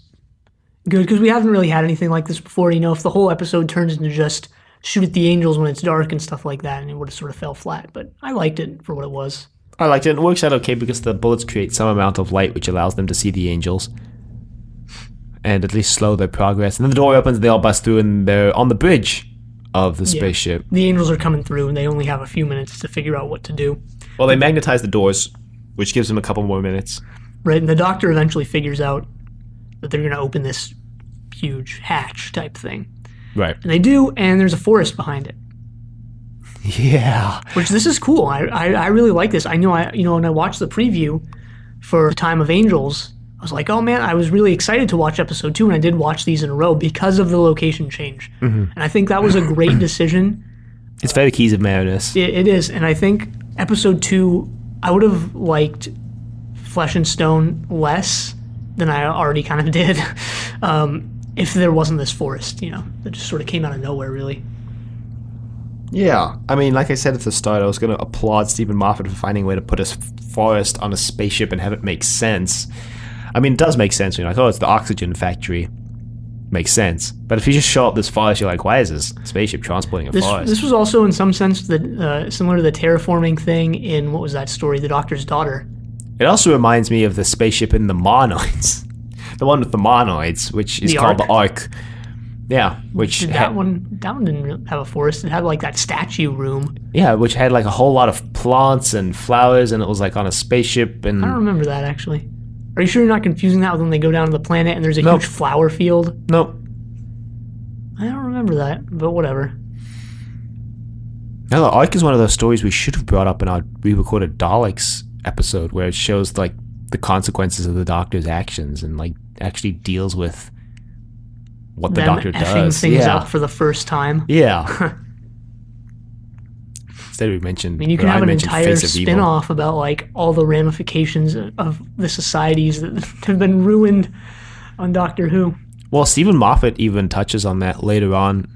good, because we haven't really had anything like this before. You know, if the whole episode turns into just shoot at the angels when it's dark and stuff like that, and it would have sort of fell flat. But I liked it for what it was. I liked it. It works out okay because the bullets create some amount of light which allows them to see the angels and at least slow their progress. And then the door opens and they all bust through and they're on the bridge of the spaceship. The angels are coming through and they only have a few minutes to figure out what to do. Well, they magnetize the doors, which gives them a couple more minutes. Right, and the Doctor eventually figures out that they're going to open this huge hatch type thing. Right. And they do, and there's a forest behind it. Yeah. Which this is cool. I really like this. I know when I watched the preview for The Time of Angels, I was like, oh man, I was really excited to watch episode 2, and I did watch these in a row because of the location change. Mm-hmm. And I think that was a great decision. It's very Keys of Marinus. It is, and I think episode 2, I would have liked Flesh and Stone less than I already kind of did if there wasn't this forest, that just sort of came out of nowhere, really. Yeah, I mean, like I said at the start, I was going to applaud Stephen Moffat for finding a way to put a forest on a spaceship and have it make sense. I mean, it does make sense. It's the oxygen factory. Makes sense. But if you just show up this forest, you're like, why is this spaceship transporting a forest? This was also, in some sense, similar to the terraforming thing in, what was that story, The Doctor's Daughter. It also reminds me of the spaceship in the Monoids. The one with the Monoids, which is called the Ark. Yeah, that one didn't really have a forest. It had like that statue room. Yeah, which had like a whole lot of plants and flowers, and it was like on a spaceship. And I don't remember that actually. Are you sure you're not confusing that with when they go down to the planet and there's a huge flower field? Nope. I don't remember that, but whatever. Now, the Ark is one of those stories we should have brought up in our re-recorded Daleks episode, where it shows like the consequences of the Doctor's actions and like actually deals with what the Doctor does. Effing things up for the first time. Yeah. Instead we mentioned... I mean, you can have an entire spin-off about like all the ramifications of the societies that have been ruined on Doctor Who. Well, Stephen Moffat even touches on that later on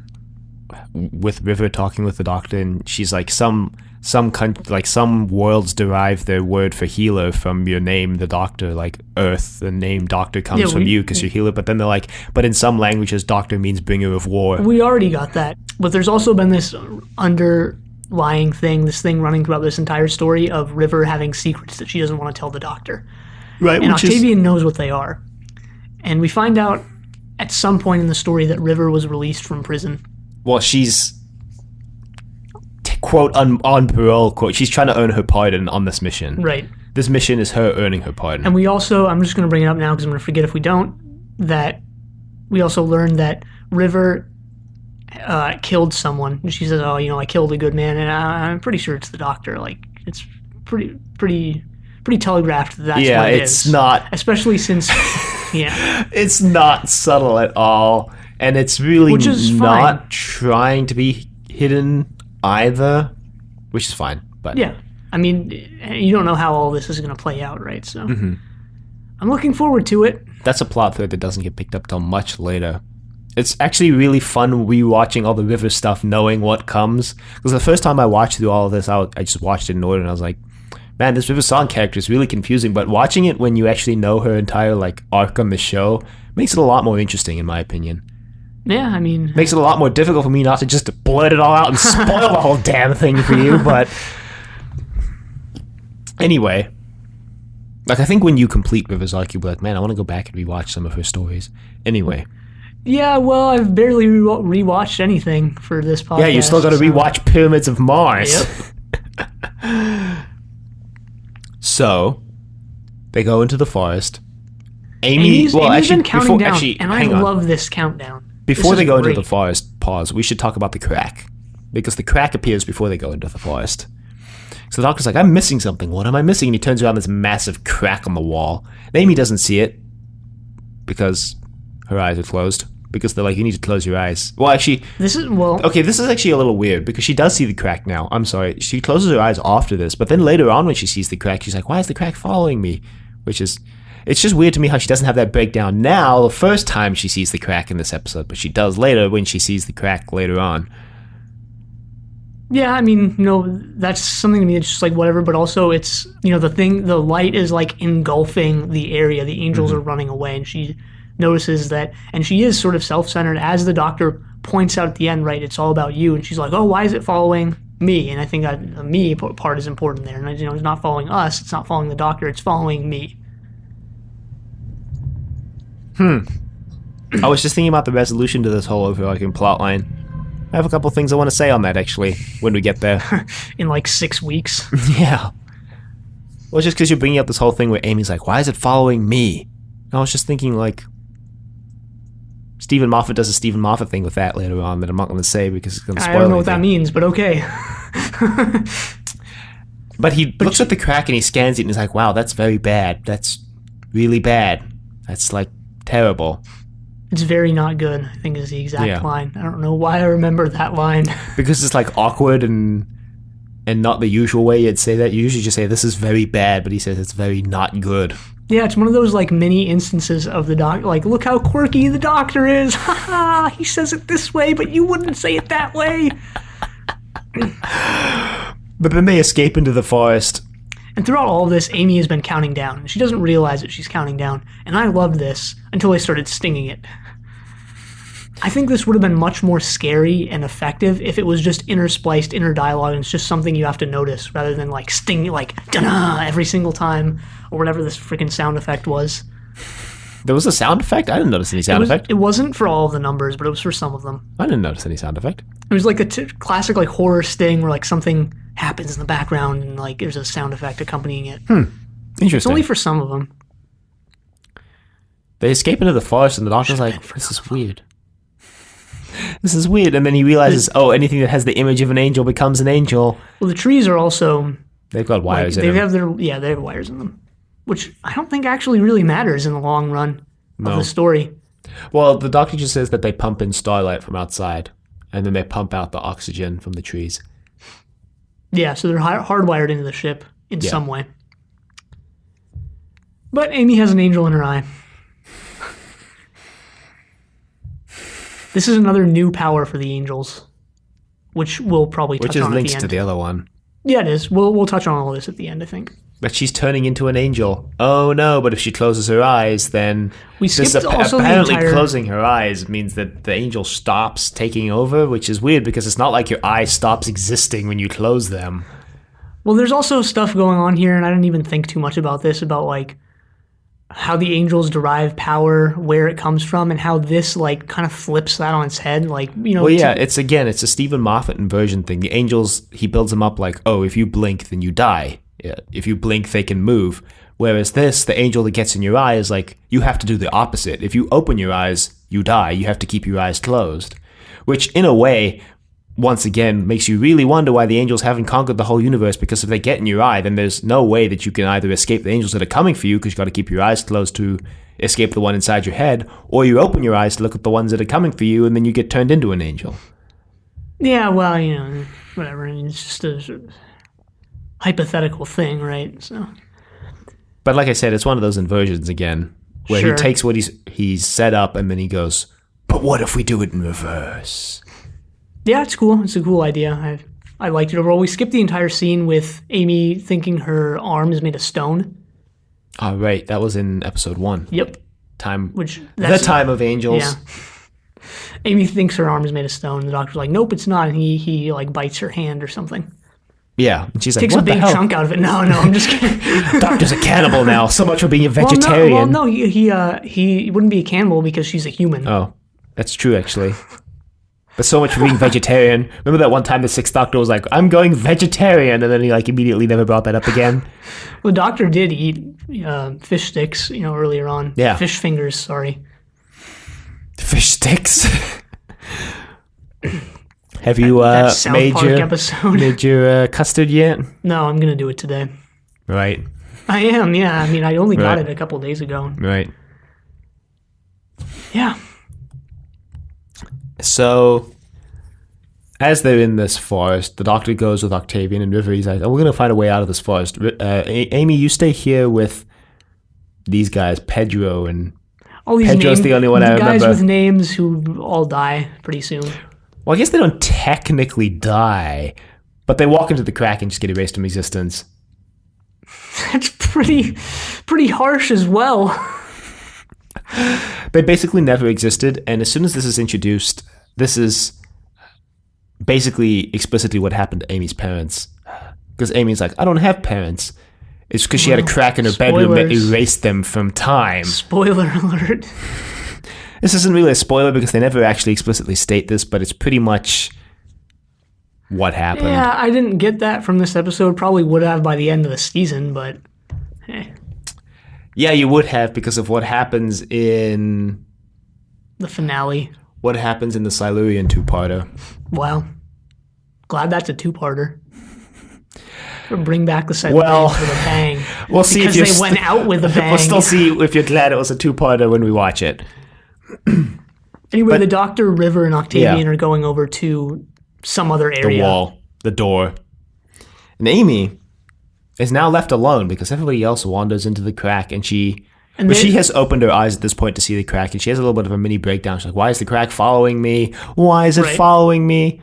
with River talking with the Doctor, and she's like, some worlds derive their word for healer from your name, the Doctor, like Earth, the name Doctor comes from you because you're healer, but then they're like, but in some languages, Doctor means bringer of war. We already got that, but there's also been this underlying thing, this thing running throughout this entire story of River having secrets that she doesn't want to tell the Doctor. Right. And Octavian knows what they are. And we find out at some point in the story that River was released from prison. Well, she's quote, on parole, quote. She's trying to earn her pardon on this mission. Right. This mission is her earning her pardon. And we also, I'm just going to bring it up now because I'm going to forget if we don't, that we also learned that River killed someone. And she says, oh, I killed a good man, and I'm pretty sure it's the doctor. Like, it's pretty telegraphed that that's what it is. It's not... Especially since, yeah. It's not subtle at all, and it's really not fine. Trying to be hidden either, which is fine. But yeah. I mean, you don't know how all this is going to play out, right? So I'm looking forward to it. That's a plot thread that doesn't get picked up till much later. It's actually really fun rewatching all the River stuff, knowing what comes. Because the first time I watched through all of this, I just watched it in order, and I was like, man, this River Song character is really confusing. But watching it when you actually know her entire arc on the show makes it a lot more interesting, in my opinion. Yeah, I mean... Makes it a lot more difficult for me not to just blurt it all out and spoil the whole damn thing for you, but... Anyway, I think when you complete River's arc, you'll be like, man, I want to go back and rewatch some of her stories. Anyway. Yeah, well, I've barely rewatched anything for this podcast. Yeah, you still got to rewatch Pyramids of Mars. Yep. So, they go into the forest. Amy's been counting down, and I love this countdown. Before they go into the forest, pause, we should talk about the crack. Because the crack appears before they go into the forest. So the doctor's like, I'm missing something. What am I missing? And he turns around this massive crack on the wall. And Amy doesn't see it because her eyes are closed. Because they're like, you need to close your eyes. Well, actually... This is actually a little weird because she does see the crack now. I'm sorry. She closes her eyes after this. But then later on when she sees the crack, she's like, why is the crack following me? Which is... It's just weird to me how she doesn't have that breakdown now the first time she sees the crack in this episode. But she does later when she sees the crack later on. Yeah, I mean, that's something to me. It's just whatever, but also it's, the light is engulfing the area. The angels are running away, and she notices that, and she is sort of self-centered as the doctor points out at the end, right? It's all about you, and she's like, oh, why is it following me? And I think that the me part is important there, and it's not following us, it's not following the doctor, it's following me. I was just thinking about the resolution to this whole overarching plot line. I have a couple things I want to say on that, actually, when we get there. In 6 weeks? Yeah. Well, just because you're bringing up this whole thing where Amy's like, why is it following me? I was just thinking, Stephen Moffat does a Stephen Moffat thing with that later on that I'm not going to say because it's going to spoil I don't know what that means, but okay. But he looks at the crack and he scans it and he's like, wow, that's very bad. That's really bad. That's, terrible. It's very not good, I think is the exact line. I don't know why I remember that line. Because it's awkward and not the usual way you'd say that. You usually just say, this is very bad, but he says it's very not good. Yeah, it's one of those mini instances of the doc. Look how quirky the doctor is. Ha ha, he says it this way, but you wouldn't say it that way. But then they escape into the forest. And throughout all of this, Amy has been counting down. She doesn't realize that she's counting down. And I loved this until they started stinging it. I think this would have been much more scary and effective if it was just interspliced inner dialogue and it's just something you have to notice rather than sting da-na every single time or whatever this freaking sound effect was. There was a sound effect? I didn't notice any sound effect. It wasn't for all of the numbers, but it was for some of them. I didn't notice any sound effect. It was a classic horror sting where something happens in the background and there's a sound effect accompanying it. Interesting. It's only for some of them. They escape into the forest and the doctor's like, this is weird. This is weird. And then he realizes, anything that has the image of an angel becomes an angel. Well, the trees are also... They've got wires in them. They have wires in them. Which I don't think actually really matters in the long run of the story. Well, the doctor just says that they pump in starlight from outside. And then they pump out the oxygen from the trees. Yeah, so they're hardwired into the ship in some way. But Amy has an angel in her eye. This is another new power for the angels, which we'll probably touch on at the end. Which is linked to the other one. Yeah, it is. We'll touch on all of this at the end, I think. But she's turning into an angel. Oh no, but if she closes her eyes, then... Apparently closing her eyes means that the angel stops taking over, which is weird because it's not like your eye stops existing when you close them. Well, there's also stuff going on here, and I didn't even think too much about this, about how the angels derive power, where it comes from, and how this like kind of flips that on its head. Like, you know, Well, yeah, it's a Stephen Moffat inversion thing. The angels, he builds them up like, oh, if you blink, then you die. Yeah, if you blink, they can move. Whereas this, the angel that gets in your eye is like, you have to do the opposite. If you open your eyes, you die. You have to keep your eyes closed. Which, in a way, once again, makes you really wonder why the angels haven't conquered the whole universe, because if they get in your eye, then there's no way that you can either escape the angels that are coming for you, because you've got to keep your eyes closed to escape the one inside your head, or you open your eyes to look at the ones that are coming for you, and then you get turned into an angel. yeah, well, you know, whatever. I mean, it's just a sort of hypothetical thing, right? So, But like I said, it's one of those inversions again, where Sure. he takes what he's set up, and then he goes, but what if we do it in reverse? yeah, it's cool. It's a cool idea. I liked it overall. We skipped the entire scene with Amy thinking her arm is made of stone. Oh, right. That was in episode 1. Yep. Time. Which The Time of Angels. Yeah. Amy thinks her arm is made of stone. The doctor's like, nope, it's not. And he like bites her hand or something. Yeah. And she's like, Takes what a the big hell? chunk out of it. No, I'm just kidding. Doctor's a cannibal now. So much for being a vegetarian. Well, no, he wouldn't be a cannibal because she's a human. Oh, that's true, actually. But so much for being vegetarian. Remember that one time the Sixth Doctor was like, I'm going vegetarian, and then he like immediately never brought that up again? Well, the doctor did eat fish sticks, you know, earlier on. Yeah. Fish fingers, sorry. Fish sticks. Have you That South Park episode. made your custard yet? No, I'm going to do it today. Right, I am, yeah. I mean, I only got Right. it a couple days ago. right. Yeah. So, as they're in this forest, the Doctor goes with Octavian and River. He's like, oh, we're going to find a way out of this forest. Amy, you stay here with these guys, Pedro and... All these Pedro's the only one I guys remember. with names who all die pretty soon. Well, I guess they don't technically die, but they walk into the crack and just get erased from existence. That's pretty harsh as well. They basically never existed, and as soon as this is introduced, this is basically explicitly what happened to Amy's parents. Because Amy's like, I don't have parents. It's because she had a crack in her bedroom that spoilers. erased them from time. Spoiler alert. This isn't really a spoiler because they never actually explicitly state this, but it's pretty much what happened. Yeah, I didn't get that from this episode. Probably would have by the end of the season, but hey, Yeah, you would have because of what happens in the finale. the Silurian two-parter. Wow. Glad that's a two-parter. Or bring back the Silurians Well, with a bang. We'll see if Because you're they went out with a bang. We'll still see if you're glad it was a two-parter when we watch it. Anyway, the Doctor, River, and Octavian Yeah. are going over to some other The area. wall, the door. And Amy is now left alone because everybody else wanders into the crack, and she has opened her eyes at this point to see the crack, and she has a little bit of a mini breakdown. She's like, "Why is the crack following me? Why is it Right. following me?"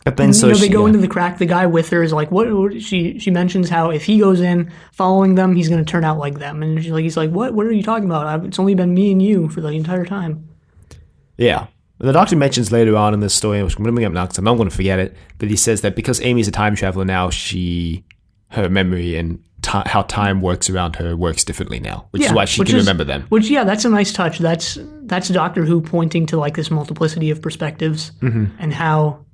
But then they go into the crack. The guy with her is like, "What?" She mentions how if he goes in following them, he's going to turn out like them. And he's like, "What? What are you talking about? It's only been me and you for the entire time." Yeah. The Doctor mentions later on in this story, which I'm going to bring up now because I'm not going to forget it, but he says that because Amy's a time traveler now, her memory and how time works around her works differently now, which is why she can remember them. Which, yeah, that's a nice touch. That's Doctor Who pointing to like this multiplicity of perspectives and how,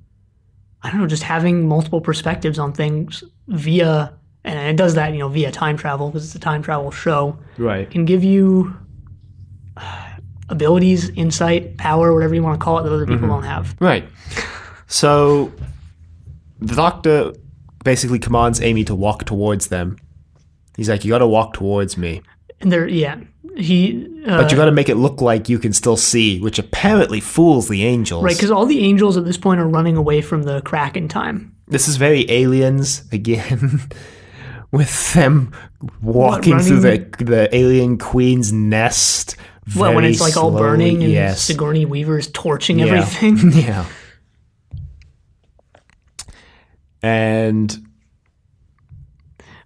I don't know, just having multiple perspectives on things via, and it does that, via time travel because it's a time travel show, Right. can give you abilities, insight, power, whatever you want to call it, that other people don't have. Right. So the Doctor basically commands Amy to walk towards them. He's like, you got to walk towards me. And but you got to make it look like you can still see, which apparently fools the angels. right, because all the angels at this point are running away from the crack in time. This is very Aliens again, with them walking through the alien queen's nest. Well, when it's like all slowly. burning and Yes. Sigourney Weaver's torching Yeah. everything. Yeah. And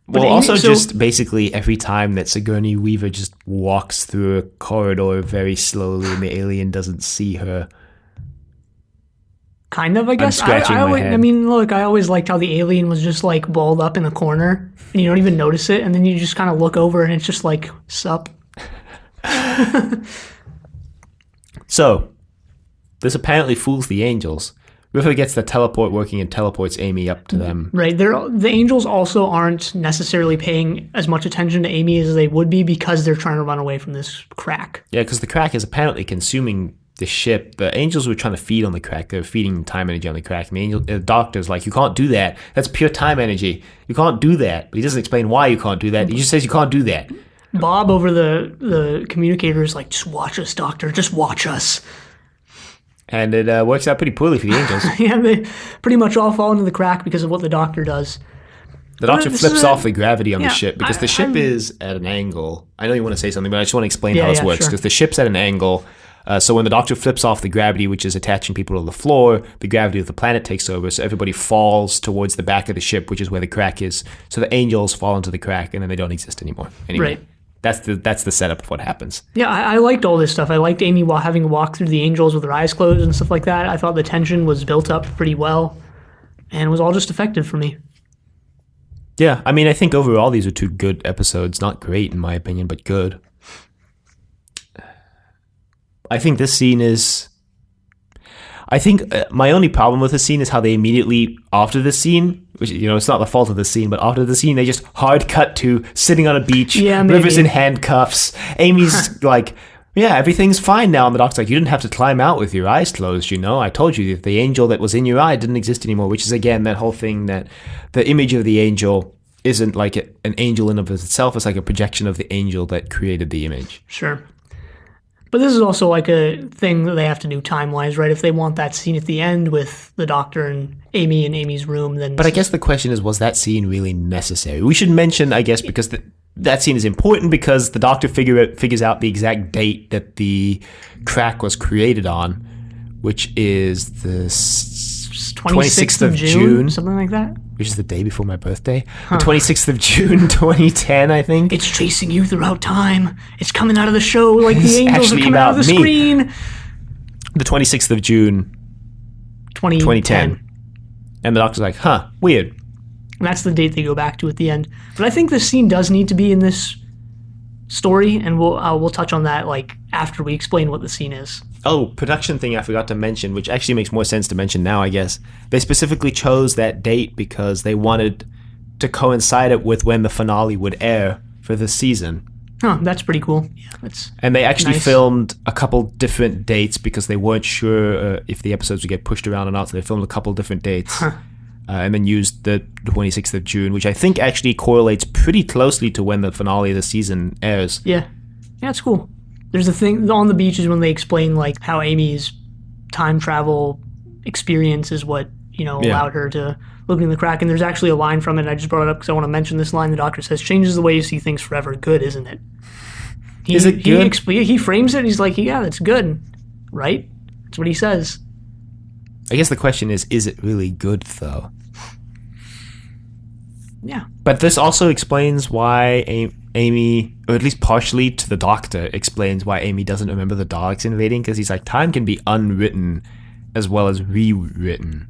well, Amy- also so- just basically every time that Sigourney Weaver just walks through a corridor very slowly and the alien doesn't see her. Kind of, I guess. scratching my head. I mean, look, I always liked how the alien was just like balled up in the corner and you don't even notice it. And then you just kind of look over and it's just like, sup. So, this apparently fools the angels. River gets the teleport working and teleports Amy up to them. Right. The angels also aren't necessarily paying as much attention to Amy as they would be because they're trying to run away from this crack. Yeah, because the crack is apparently consuming the ship. The angels were trying to feed on the crack. They were feeding time energy on the crack. And the doctor's like, you can't do that. That's pure time energy. You can't do that. But he doesn't explain why you can't do that. He just says you can't do that. Bob over the communicator is like, just watch us, Doctor. Just watch us. And it works out pretty poorly for the angels. Yeah, they pretty much all fall into the crack because of what the Doctor does. The Doctor flips off the gravity on the ship because the ship is at an angle. I know you want to say something, but I just want to explain how this works because the ship's at an angle. So when the Doctor flips off the gravity, which is attaching people to the floor, the gravity of the planet takes over. So everybody falls towards the back of the ship, which is where the crack is. So the angels fall into the crack, and then they don't exist anymore. Anyway, right. That's the setup of what happens. Yeah, I liked all this stuff. I liked Amy having to walk through the angels with her eyes closed and stuff like that. I thought the tension was built up pretty well, and it was all just effective for me. Yeah, I mean, I think overall these are two good episodes. Not great in my opinion, but good. I think this scene is... I think my only problem with the scene is how they immediately, after the scene, which, it's not the fault of the scene, but after the scene, they just hard cut to sitting on a beach, River's in handcuffs, Amy's like, yeah, everything's fine now, and the doctor's like, you didn't have to climb out with your eyes closed, I told you that the angel that was in your eye didn't exist anymore, which is, again, that whole thing that the image of the angel isn't like an angel in of itself, it's like a projection of the angel that created the image. Sure. But this is also like a thing that they have to do time-wise, right? If they want that scene at the end with the Doctor and Amy in Amy's room, then... But I guess the question is, was that scene really necessary? We should mention, I guess, because that scene is important because the Doctor figures out the exact date that the crack was created on, which is the 26th of June. Something like that? Which is the day before my birthday. The 26th of June, 2010, I think. It's chasing you throughout time. It's coming out of the show like the angels are coming out of the screen. The 26th of June, 2010. And the Doctor's like, weird. And that's the date they go back to at the end. But I think this scene does need to be in this story, and we'll touch on that like after we explain what the scene is. Oh, production thing I forgot to mention, which actually makes more sense to mention now, I guess. They specifically chose that date because they wanted to coincide it with when the finale would air for this season. Oh, that's pretty cool. Yeah, and they actually filmed a couple different dates because they weren't sure if the episodes would get pushed around or not, so they filmed a couple different dates. And then used the 26th of June, which I think actually correlates pretty closely to when the finale of the season airs. Yeah, it's cool. There's a thing on the beaches when they explain like how Amy's time travel experience is what allowed her to look in the crack. And there's actually a line from it. And I just brought it up because I want to mention this line. The Doctor says, "Changes the way you see things forever. Good, isn't it?" Is it good? He frames it. He's like, "Yeah, that's good, right?" That's what he says. I guess the question is it really good though? Yeah. But this also explains why Amy, or at least partially to the Doctor, explains why Amy doesn't remember the Daleks invading, because he's like, time can be unwritten as well as rewritten.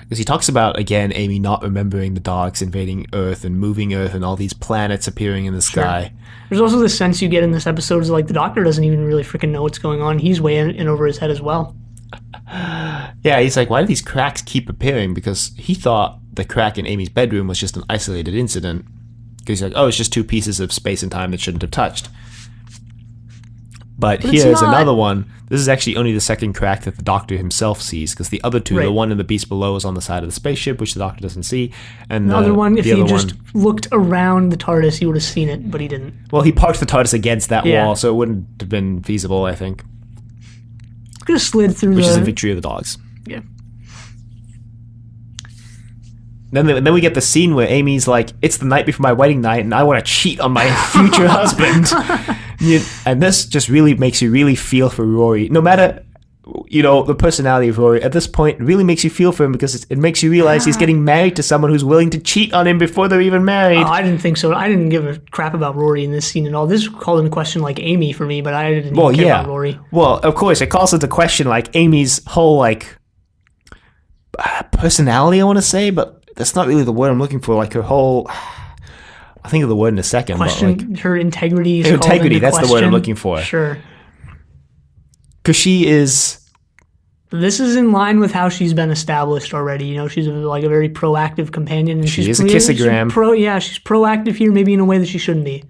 Because he talks about, again, Amy not remembering the Daleks invading Earth and moving Earth and all these planets appearing in the sky. There's also this sense you get in this episode is like the Doctor doesn't even really freaking know what's going on. He's way in over his head as well. Yeah, he's like, why do these cracks keep appearing? Because he thought the crack in Amy's bedroom was just an isolated incident. Because he's like, oh, it's just two pieces of space and time that shouldn't have touched. But here's another one. This is actually only the second crack that the Doctor himself sees, because the other two, the one in the Beast Below, is on the side of the spaceship, which the Doctor doesn't see. And the other one, if he just looked around the TARDIS, he would have seen it, but he didn't. Well, he parked the TARDIS against that wall, so it wouldn't have been feasible, I think. Could have slid through which is a victory of the dogs. Yeah. Then we get the scene where Amy's like, it's the night before my wedding night and I want to cheat on my future husband. And this just really makes you really feel for Rory. No matter, the personality of Rory, at this point, it really makes you feel for him because it makes you realize he's getting married to someone who's willing to cheat on him before they're even married. Oh, I didn't think so. I didn't give a crap about Rory in this scene at all. This called into question like Amy for me, but I didn't care about Rory. Well, of course, it calls into question like Amy's whole personality, I want to say, but that's not really the word I'm looking for. Like her whole, I think of the word in a second. Question, but like, her integrity is integrity, called into that's the word I'm question. looking for. Sure. Because she is, This is in line with how she's been established already. You know, she's like a very proactive companion. And She is a kissogram. She's proactive here, maybe in a way that she shouldn't be.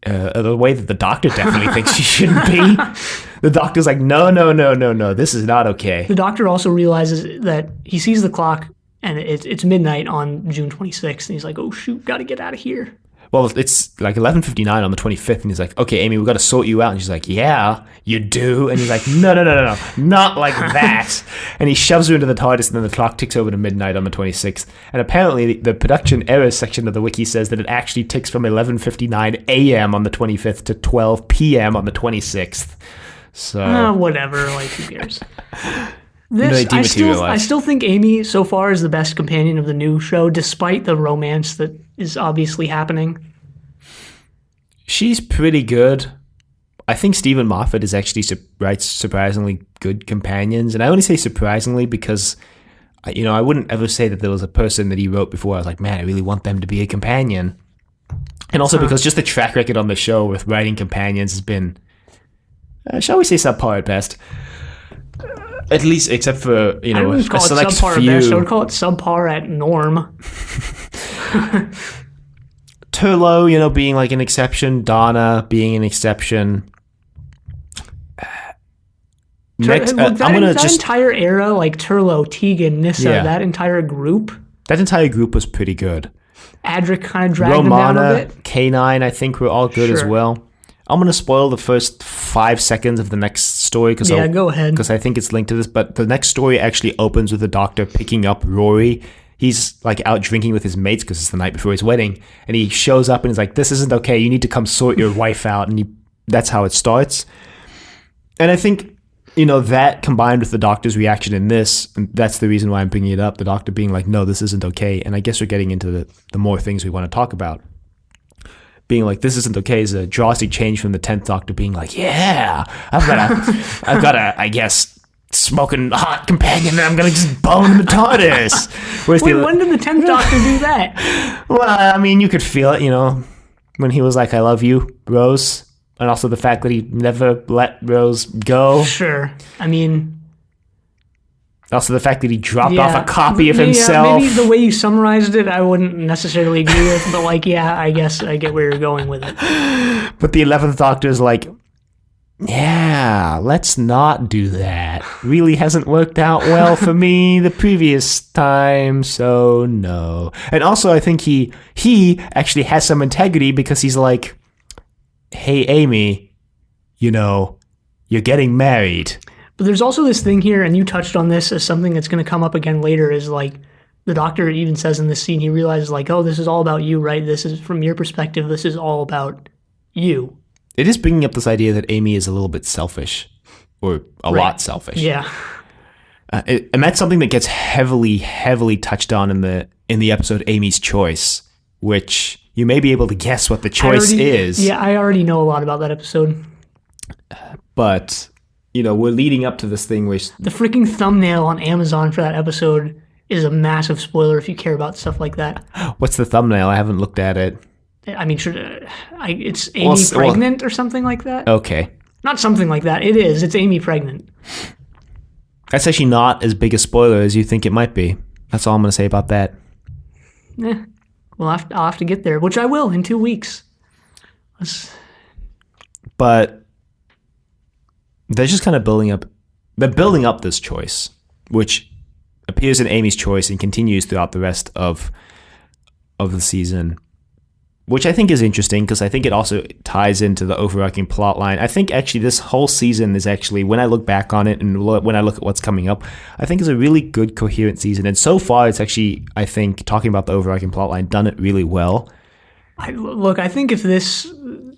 the way that the doctor definitely thinks she shouldn't be. The doctor's like, no, this is not okay. The doctor also realizes that he sees the clock and it's midnight on June 26th, and he's like, oh shoot, gotta get out of here. Well, it's like 11:59 on the 25th, and he's like, okay, Amy, we've got to sort you out. And she's like, yeah, you do. And he's like, no, not like that. And he shoves her into the TARDIS, and then the clock ticks over to midnight on the 26th. And apparently, the production errors section of the wiki says that it actually ticks from 11:59 a.m. on the 25th to 12 p.m. on the 26th. So whatever, like who cares? They dematerialize. I still think Amy so far is the best companion of the new show, despite the romance that is obviously happening. She's pretty good. I think Stephen Moffat is actually writes surprisingly good companions, and I only say surprisingly because, I wouldn't ever say that there was a person that he wrote before I was like, man, I really want them to be a companion. And also because just the track record on the show with writing companions has been, shall we say, subpar at best. At least, except for, I wouldn't call it subpar few. at best. I would call it subpar at norm. Turlo, being like an exception. Donna being an exception. Next, that entire era, like Turlo, Tegan, Nissa, that entire group. That entire group was pretty good. Adric kind of dragged them down a bit. K9, I think, were all good as well. I'm going to spoil the first 5 seconds of the next story. Go ahead. Because I think it's linked to this. But the next story actually opens with the doctor picking up Rory. He's like out drinking with his mates because it's the night before his wedding. And he shows up and he's like, this isn't okay. You need to come sort your wife out. And that's how it starts. And I think, that combined with the doctor's reaction in this, and that's the reason why I'm bringing it up. The doctor being like, no, this isn't okay. And I guess we're getting into the more things we want to talk about. Being like, this isn't okay is a drastic change from the 10th Doctor being like, yeah, I've got a, I guess, smoking hot companion that I'm going to just bone in the TARDIS. When did the 10th Doctor do that? Well, I mean, you could feel it, when he was like, I love you, Rose. And also the fact that he never let Rose go. Sure. I mean... Also the fact that he dropped off a copy of himself. Maybe the way you summarized it, I wouldn't necessarily agree with, but I guess I get where you're going with it. But the 11th Doctor is like, yeah, let's not do that. Really hasn't worked out well for me the previous time, so no. And also I think he actually has some integrity because he's like, hey, Amy, you're getting married. But there's also this thing here, and you touched on this as something that's going to come up again later, is like the doctor even says in this scene, he realizes like, oh, this is all about you, right? This is from your perspective. This is all about you. It is bringing up this idea that Amy is a little bit selfish, or a lot selfish. Yeah. And that's something that gets heavily, heavily touched on in the episode Amy's Choice, which you may be able to guess what the choice is. Yeah, I already know a lot about that episode. But... we're leading up to this thing where... The freaking thumbnail on Amazon for that episode is a massive spoiler if you care about stuff like that. What's the thumbnail? I haven't looked at it. I mean, it's Amy pregnant or something like that? Okay. Not something like that. It is. It's Amy pregnant. That's actually not as big a spoiler as you think it might be. That's all I'm going to say about that. Well, I'll have to get there, which I will in 2 weeks. But... they're just kind of building up this choice, which appears in Amy's Choice and continues throughout the rest of the season, which I think is interesting because I think it also ties into the overarching plot line. I think actually this whole season is actually, when I look back on it and when I look at what's coming up, I think it's a really good, coherent season. And so far, it's actually, I think, talking about the overarching plot line, done it really well. I think if this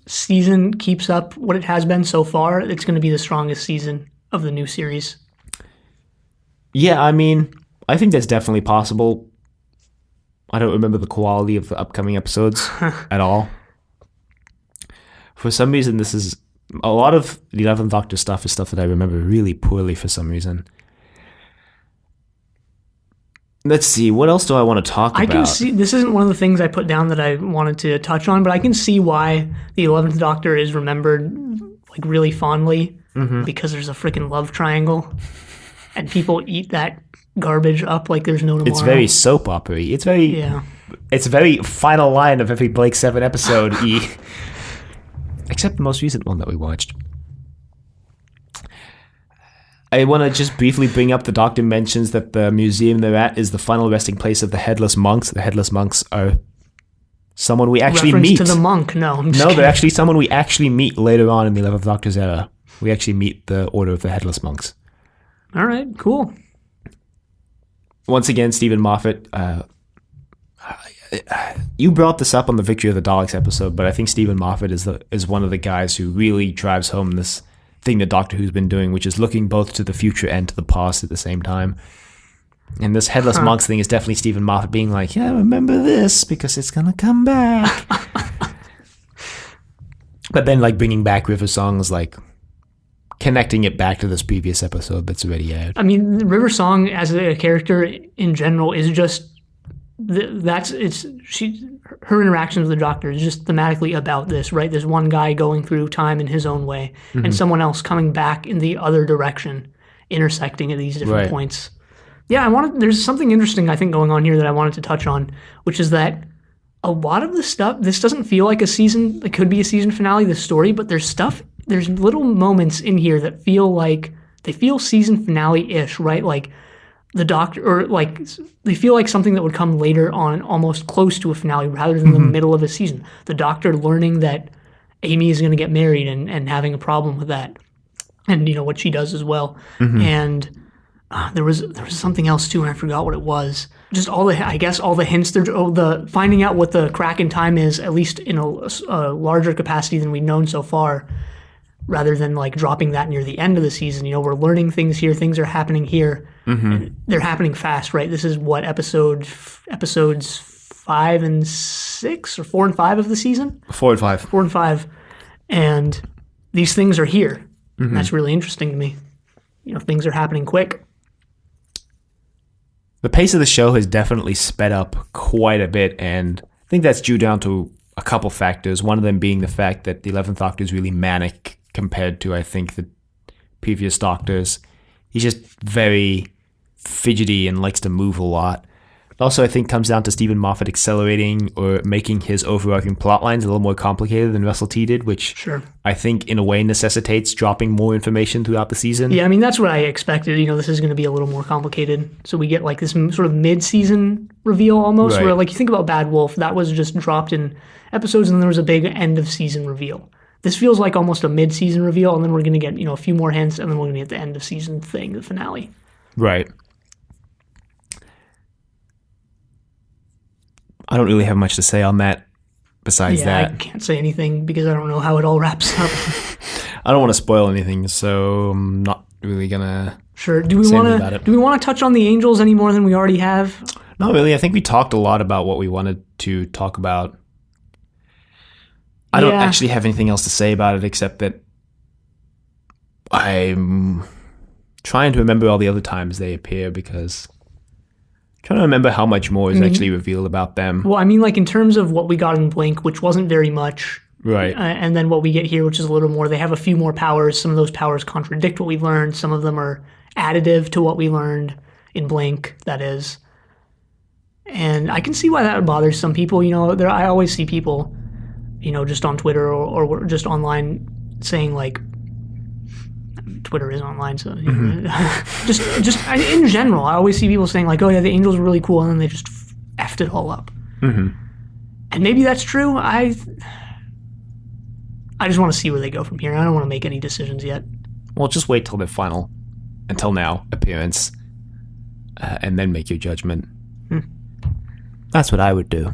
season keeps up what it has been so far, it's going to be the strongest season of the new series. Yeah, I mean, I think that's definitely possible. I don't remember the quality of the upcoming episodes at all. For some reason, this is... a lot of the 11th Doctor stuff is stuff that I remember really poorly for some reason. Let's see. What else do I want to talk about? I can see this isn't one of the things I put down that I wanted to touch on, but I can see why the 11th Doctor is remembered like really fondly because there's a freaking love triangle, and people eat that garbage up like there's no tomorrow. It's very soap opera-y. It's very final line of every Blake 7 episode. Except the most recent one that we watched. I want to just briefly bring up the Doctor mentions that the museum they're at is the final resting place of the Headless Monks. The Headless Monks are someone we actually Reference meet. to the monk? No, I'm just No, kidding. they're actually someone we actually meet later on in the 11th Doctor's era. We actually meet the Order of the Headless Monks. All right, cool. Once again, Stephen Moffat. You brought this up on the Victory of the Daleks episode, but I think Stephen Moffat is one of the guys who really drives home this thing that Doctor Who's been doing, which is looking both to the future and to the past at the same time. And this Headless Monks thing is definitely Stephen Moffat being like, yeah, remember this because it's gonna come back. But then like bringing back River Songs, like connecting it back to this previous episode that's already aired. I mean, River Song as a character in general is just her interactions with the Doctor is just thematically about this, right? There's one guy going through time in his own way, and someone else coming back in the other direction, intersecting at these different points. Yeah, there's something interesting I think going on here that I wanted to touch on, which is that a lot of the stuff, this doesn't feel like a season, it could be a season finale, this story, but there's little moments in here that feel like, they feel season finale-ish, right? Like the Doctor, or like, they feel like something that would come later on, almost close to a finale, rather than the middle of a season. The Doctor learning that Amy is going to get married and having a problem with that. And, you know, what she does as well. And there was something else too, and I forgot what it was. Just all the hints. The finding out what the crack in time is, at least in a larger capacity than we've known so far, rather than like dropping that near the end of the season. You know, we're learning things here. Things are happening here. And they're happening fast, right? This is what episodes 5 and 6 or 4 and 5 of the season. 4 and 5. 4 and 5, and these things are here. And that's really interesting to me. You know, things are happening quick. The pace of the show has definitely sped up quite a bit, and I think that's due down to a couple factors. One of them being the fact that the 11th Doctor is really manic compared to, I think, the previous Doctors. He's just very fidgety and likes to move a lot. It also, I think, comes down to Stephen Moffat accelerating or making his overarching plot lines a little more complicated than Russell T did, which I think in a way necessitates dropping more information throughout the season. Yeah, I mean, that's what I expected. You know, this is going to be a little more complicated. So we get like this sort of mid-season reveal almost, where like you think about Bad Wolf, that was just dropped in episodes and then there was a big end-of-season reveal. This feels like almost a mid-season reveal, and then we're going to get, you know, a few more hints, and then we're going to get the end-of-season thing, the finale. Right. I don't really have much to say on that besides that. I can't say anything because I don't know how it all wraps up. I don't want to spoil anything, so I'm not really gonna. Sure. Do we want to touch on the Angels any more than we already have? Not really. I think we talked a lot about what we wanted to talk about. I don't actually have anything else to say about it except that I'm trying to remember all the other times they appear because I'm trying to remember how much more is actually revealed about them. Well, I mean, like in terms of what we got in Blink, which wasn't very much. Right. And then what we get here, which is a little more, they have a few more powers. Some of those powers contradict what we learned. Some of them are additive to what we learned in Blink, that is. And I can see why that bothers some people. You know, I always see people, you know, just on Twitter or just online saying like, Twitter is online, so you know, just in general, I always see people saying like, "Oh yeah, the Angels were really cool," and then they just effed it all up. And maybe that's true. I just want to see where they go from here. I don't want to make any decisions yet. Well, just wait till their final, until now, appearance, and then make your judgment. That's what I would do.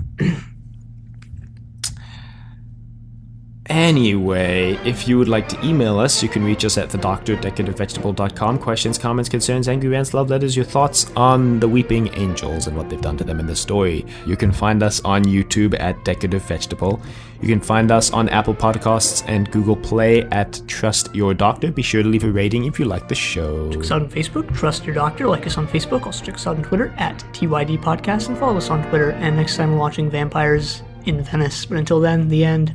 Anyway, if you would like to email us, you can reach us at thedoctor@decorativevegetable.com. Questions, comments, concerns, angry rants, love letters, your thoughts on the Weeping Angels and what they've done to them in the story. You can find us on YouTube at Decorative Vegetable. You can find us on Apple Podcasts and Google Play at Trust Your Doctor. Be sure to leave a rating if you like the show. Check us out on Facebook, Trust Your Doctor. Like us on Facebook. Also check us out on Twitter at TYD Podcast and follow us on Twitter. And next time we're watching Vampires in Venice. But until then, the end.